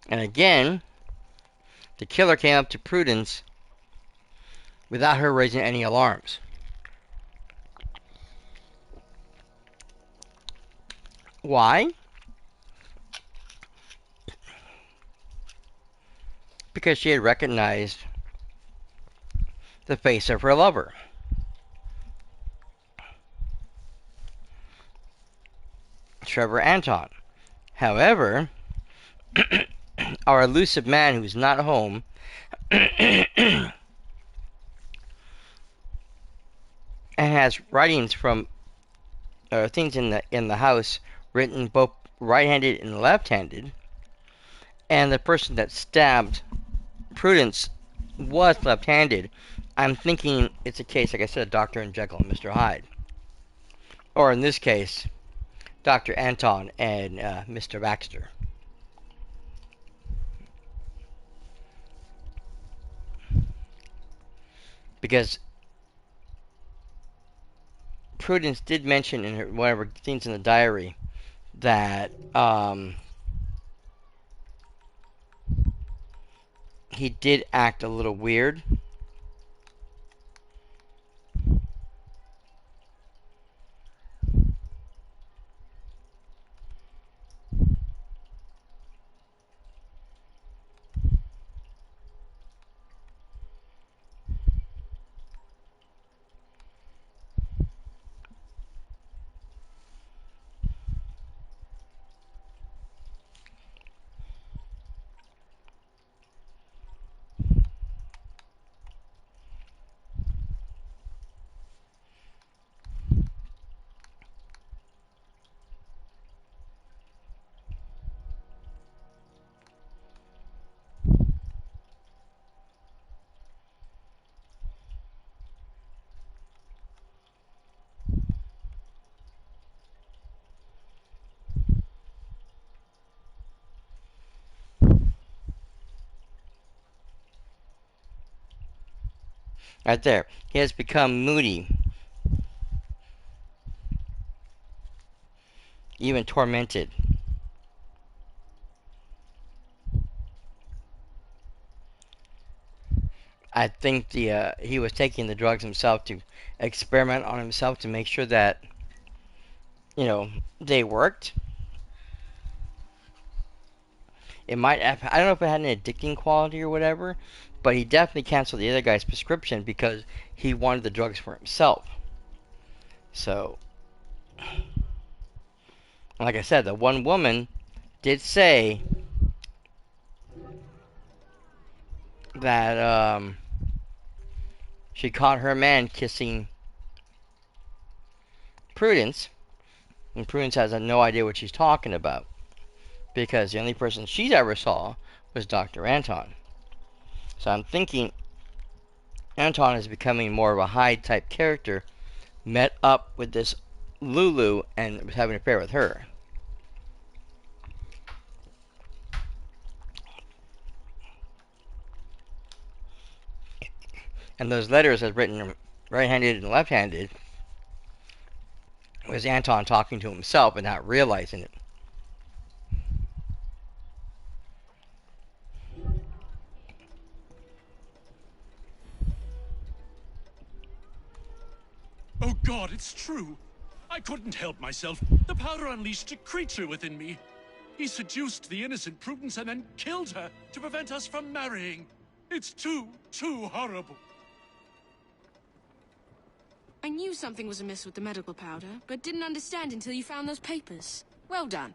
And again, the killer came up to Prudence without her raising any alarms. Why? Because she had recognized the face of her lover. Trevor Anton. However, our elusive man who's not home and has writings from things in the house written both right-handed and left-handed, and the person that stabbed Prudence was left-handed. I'm thinking it's a case, like I said, Dr. Jekyll and Mr. Hyde, or in this case, Dr. Anton and Mr. Baxter. Because Prudence did mention in her one of her things in the diary that he did act a little weird. Right there. He has become moody, even tormented. I think he was taking the drugs himself to experiment on himself to make sure that, you know, they worked. It might have, I don't know if it had an addicting quality or whatever, but he definitely canceled the other guy's prescription because he wanted the drugs for himself. So, like I said, the one woman did say that she caught her man kissing Prudence, and Prudence has no idea what she's talking about because the only person she's ever saw was Dr. Anton. So I'm thinking Anton is becoming more of a Hyde type character, met up with this Lulu and was having an affair with her. And those letters, as written right-handed and left-handed, was Anton talking to himself and not realizing it. Oh God, it's true. I couldn't help myself. The powder unleashed a creature within me. He seduced the innocent Prudence and then killed her to prevent us from marrying. It's too horrible. I knew something was amiss with the medical powder, but didn't understand until you found those papers. Well done.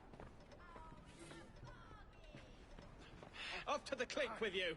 Off to the click with you.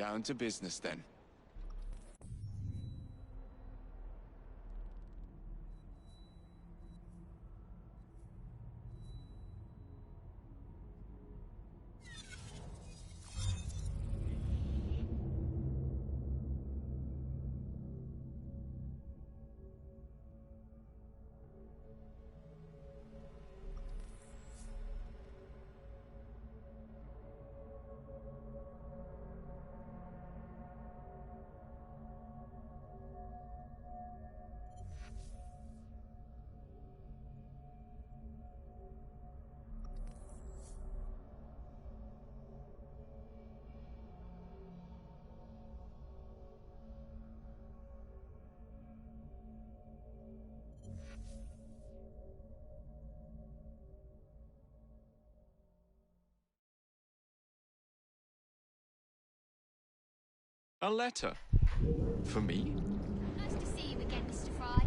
Down to business then. A letter? For me? Nice to see you again, Mr. Fry.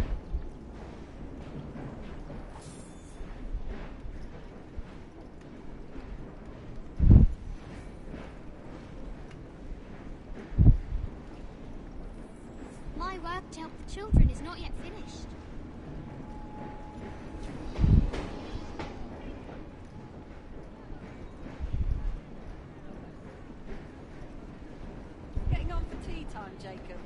My work to help the children is not yet finished. Getting on for tea time, Jacob.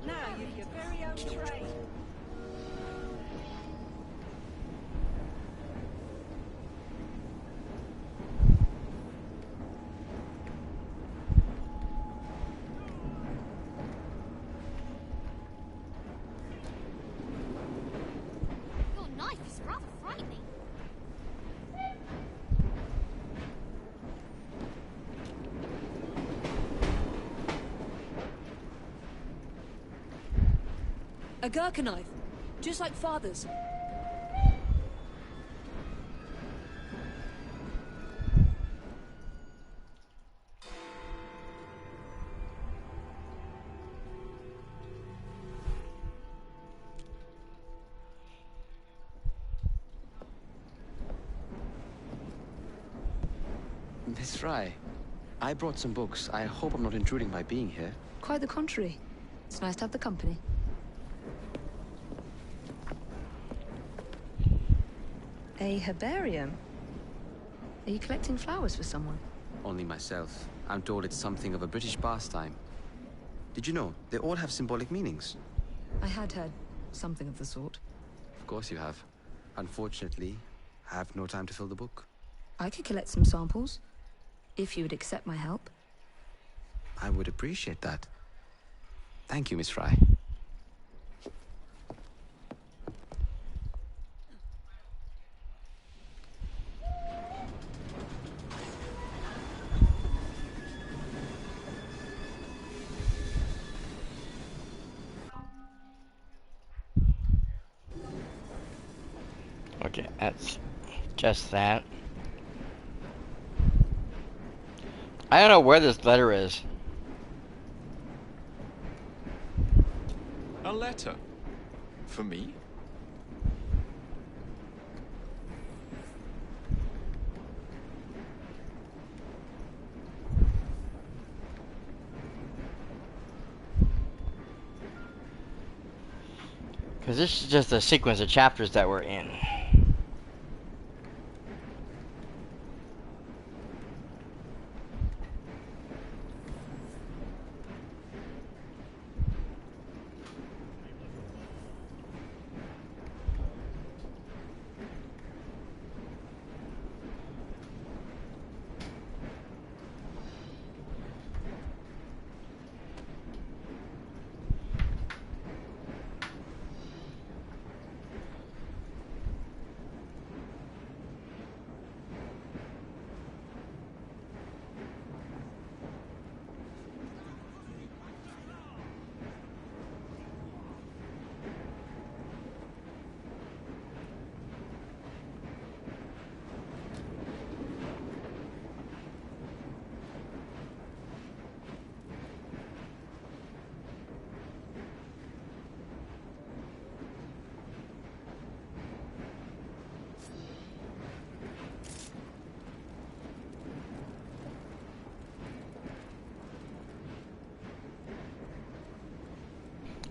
Now you've your very own train. Your knife is rather frightening. A Gurkha knife, just like Father's. Miss Fry, I brought some books. I hope I'm not intruding by being here. Quite the contrary. It's nice to have the company. A herbarium? Are you collecting flowers for someone? Only myself. I'm told it's something of a British pastime. Did you know they all have symbolic meanings? I had heard something of the sort. Of course you have. Unfortunately, I have no time to fill the book. I could collect some samples, if you would accept my help. I would appreciate that. Thank you, Miss Fry. Okay, that's just that. I don't know where this letter is. A letter? For me? Because this is just a sequence of chapters that we're in.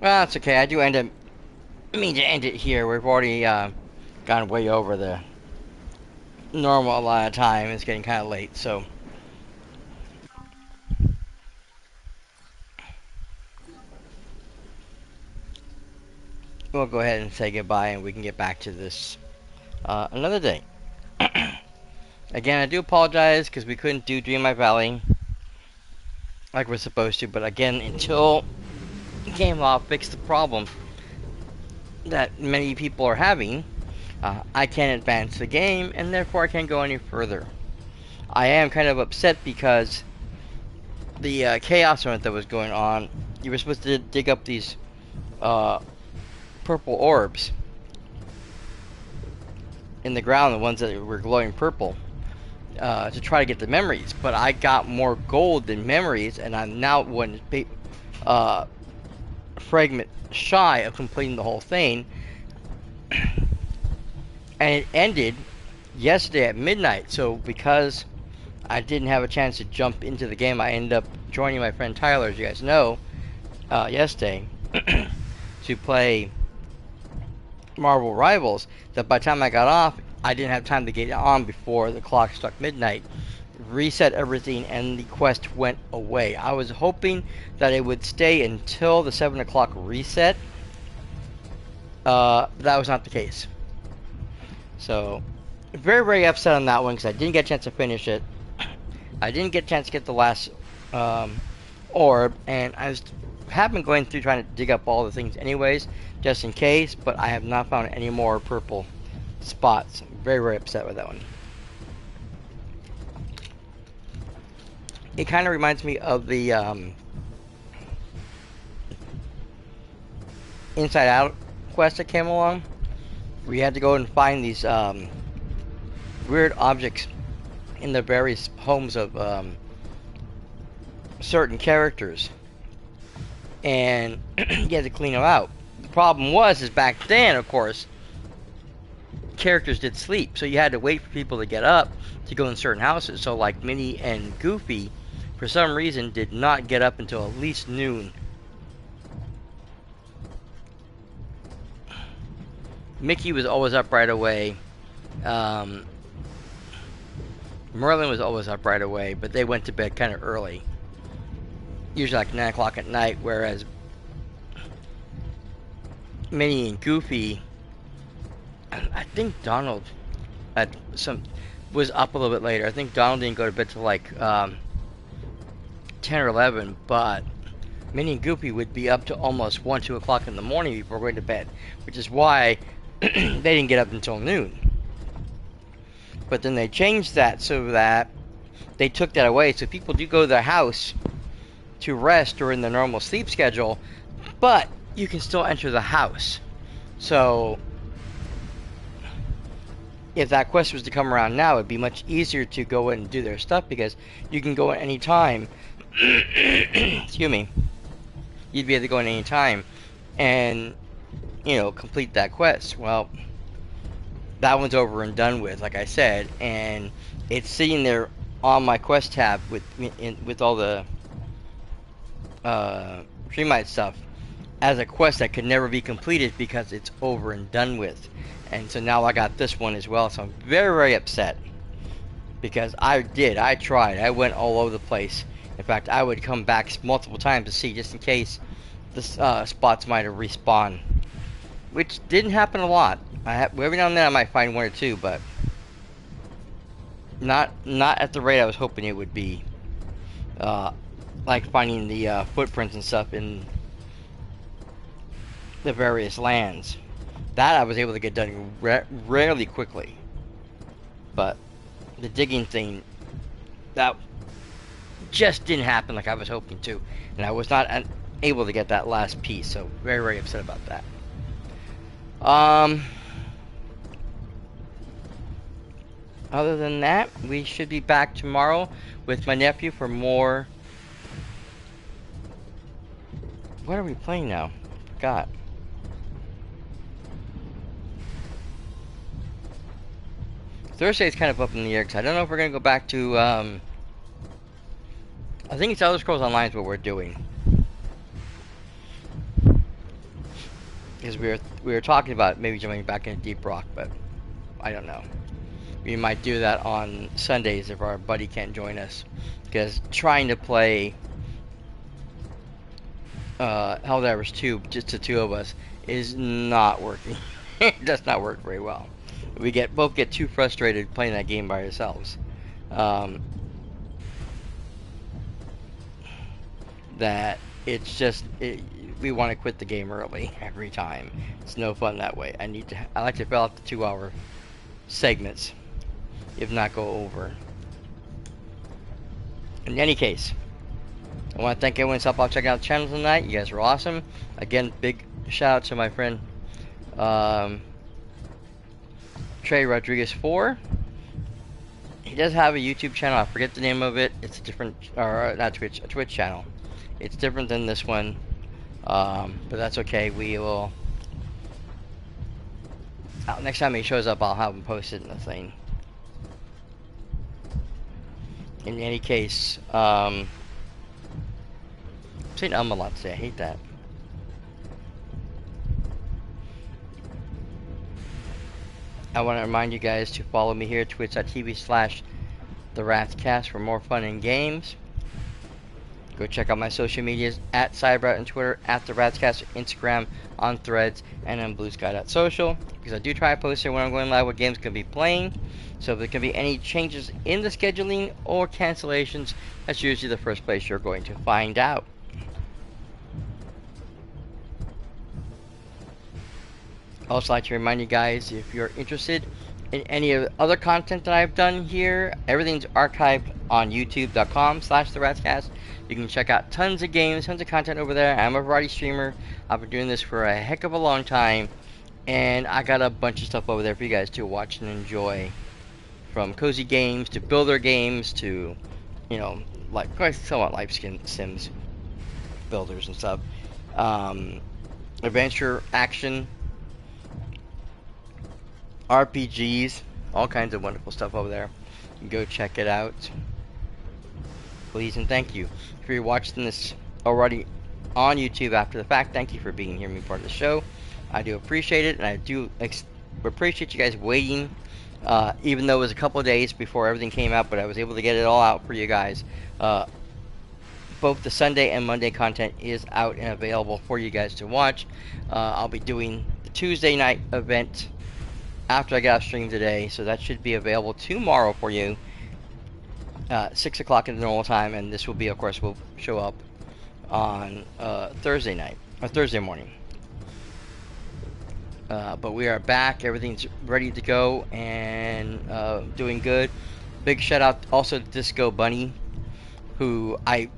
Well, that's okay. I do mean to end it here. We've already gone way over the normal allotted of time. It's getting kind of late, so we'll go ahead and say goodbye, and we can get back to this another day. Again, I do apologize because we couldn't do Dream My Valley like we're supposed to, but again, until Game Law fixed the problem that many people are having, I can't advance the game, and therefore I can't go any further. I am kind of upset because the chaos event that was going on, you were supposed to dig up these purple orbs in the ground, the ones that were glowing purple, to try to get the memories, but I got more gold than memories, and I'm now one fragment shy of completing the whole thing. And it ended yesterday at midnight, so because I didn't have a chance to jump into the game, I ended up joining my friend Tyler, as you guys know, yesterday to play Marvel Rivals. That by the time I got off, I didn't have time to get on before the clock struck midnight. Reset everything, and the quest went away. I was hoping that it would stay until the 7 o'clock reset. That was not the case. So, very, very upset on that one because I didn't get a chance to finish it. I didn't get a chance to get the last orb, and have been going through trying to dig up all the things anyways, just in case, but I have not found any more purple spots. Very, very upset with that one. It kind of reminds me of the Inside Out quest that came along. We had to go and find these weird objects in the various homes of certain characters, and you had to clean them out. The problem is back then, of course, characters did sleep, so you had to wait for people to get up to go in certain houses. So like Minnie and Goofy, for some reason, did not get up until at least noon. Mickey was always up right away. Merlin was always up right away, but they went to bed kind of early. Usually like 9 o'clock at night, whereas Minnie and Goofy, I think Donald was up a little bit later. I think Donald didn't go to bed till like 10 or 11, but Minnie and Goofy would be up to almost 1, 2 o'clock in the morning before going to bed, which is why they didn't get up until noon. But then they changed that so that they took that away. So people do go to their house to rest during the normal sleep schedule, but you can still enter the house. So if that quest was to come around now, it'd be much easier to go in and do their stuff because you can go at any time. Excuse me. You'd be able to go in any time and, you know, complete that quest. Well, that one's over and done with, like I said, and it's sitting there on my quest tab with all the Dreamite stuff as a quest that could never be completed because it's over and done with. And so now I got this one as well, so I'm very, very upset because I tried, I went all over the place. In fact, I would come back multiple times to see just in case the spots might have respawned, which didn't happen a lot. Every now and then I might find 1 or 2, but not at the rate I was hoping it would be. Like finding the footprints and stuff in the various lands. That I was able to get done rarely quickly. But the digging thing, that just didn't happen like I was hoping to. And I was not able to get that last piece, so very, very upset about that. Other than that, we should be back tomorrow with my nephew for more. What are we playing now? Forgot. Thursday is kind of up in the air because I don't know if we're gonna go back to. I think it's Elder Scrolls Online is what we're doing. Because we were talking about maybe jumping back into Deep Rock, but I don't know. We might do that on Sundays if our buddy can't join us. Because trying to play Helldivers 2, just the two of us, is not working. It does not work very well. We both get too frustrated playing that game by ourselves. That it's just we want to quit the game early every time. It's no fun that way. I like to fill out the 2-hour segments, if not go over. In any case, I want to thank everyone who's up checking out the channel tonight. You guys are awesome. Again, big shout out to my friend Trey Rodriguez 4. He does have a YouTube channel. I forget the name of it. It's a different, or not Twitch, a Twitch channel. It's different than this one, but that's okay. We will. Next time he shows up, I'll have him post it in the thing. In any case, I'm saying a lot today. I hate that. I want to remind you guys to follow me here at twitch.tv/TheRatsCast for more fun and games. Go check out my social medias at Cyberrat on Twitter, at TheRatsCast, Instagram, on Threads, and on BlueSky.social. Because I do try to post here when I'm going live what games can be playing. So if there can be any changes in the scheduling or cancellations, that's usually the first place you're going to find out. Also, like to remind you guys, if you're interested in any of the other content that I've done here, everything's archived on youtube.com/TheRatsCast. You can check out tons of games, tons of content over there. I'm a variety streamer. I've been doing this for a heck of a long time, and I got a bunch of stuff over there for you guys to watch and enjoy. From cozy games to builder games to, you know, like somewhat life sims builders and stuff. Adventure, action, RPGs, all kinds of wonderful stuff over there. Go check it out. Please and thank you. If you're watching this already on YouTube after the fact, thank you for being here and being part of the show. I do appreciate it, and I do appreciate you guys waiting Even though it was a couple of days before everything came out, but I was able to get it all out for you guys. Both the Sunday and Monday content is out and available for you guys to watch. I'll be doing the Tuesday night event after I got off stream today, so that should be available tomorrow for you. 6 o'clock in the normal time, and this will be, of course, will show up on Thursday night, or Thursday morning. But we are back, everything's ready to go, and doing good. Big shout out also to Disco Bunny, who I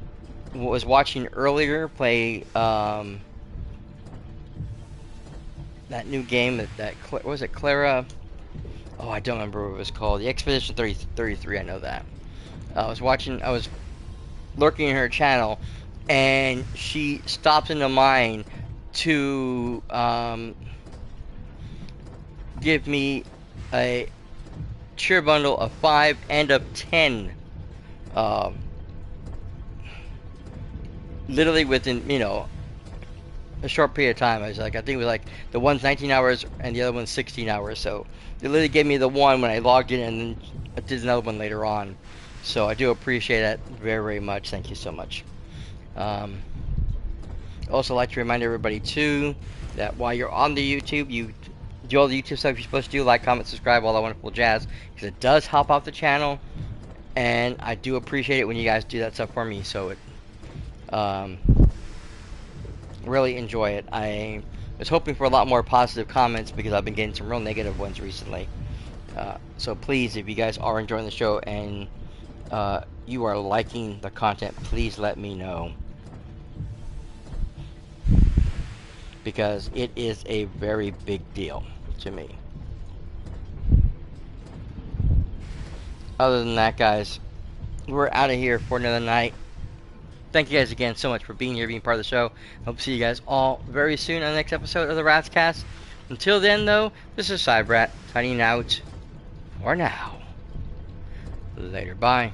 was watching earlier play that new game that what was it, Clara? Oh, I don't remember what it was called. The Expedition 33, I know that. I was lurking in her channel, and she stopped into mine to give me a cheer bundle of 5 and of 10. Literally within, a short period of time. I think it was like the one's 19 hours and the other one's 16 hours. So they literally gave me the one when I logged in, and then I did another one later on. So I do appreciate that very, very much. Thank you so much. Also like to remind everybody too that while you're on the YouTube, you do all the YouTube stuff you're supposed to do, like, comment, subscribe, all that wonderful jazz, because it does help out the channel, and I do appreciate it when you guys do that stuff for me. So it really enjoy it. I was hoping for a lot more positive comments because I've been getting some real negative ones recently. So please, if you guys are enjoying the show and you are liking the content, please let me know, because it is a very big deal to me. Other than that, guys, we're out of here for another night. Thank you guys again so much for being here, being part of the show. Hope to see you guys all very soon on the next episode of the Ratscast. Until then, though, this is Cybrat signing out for now. Later, bye.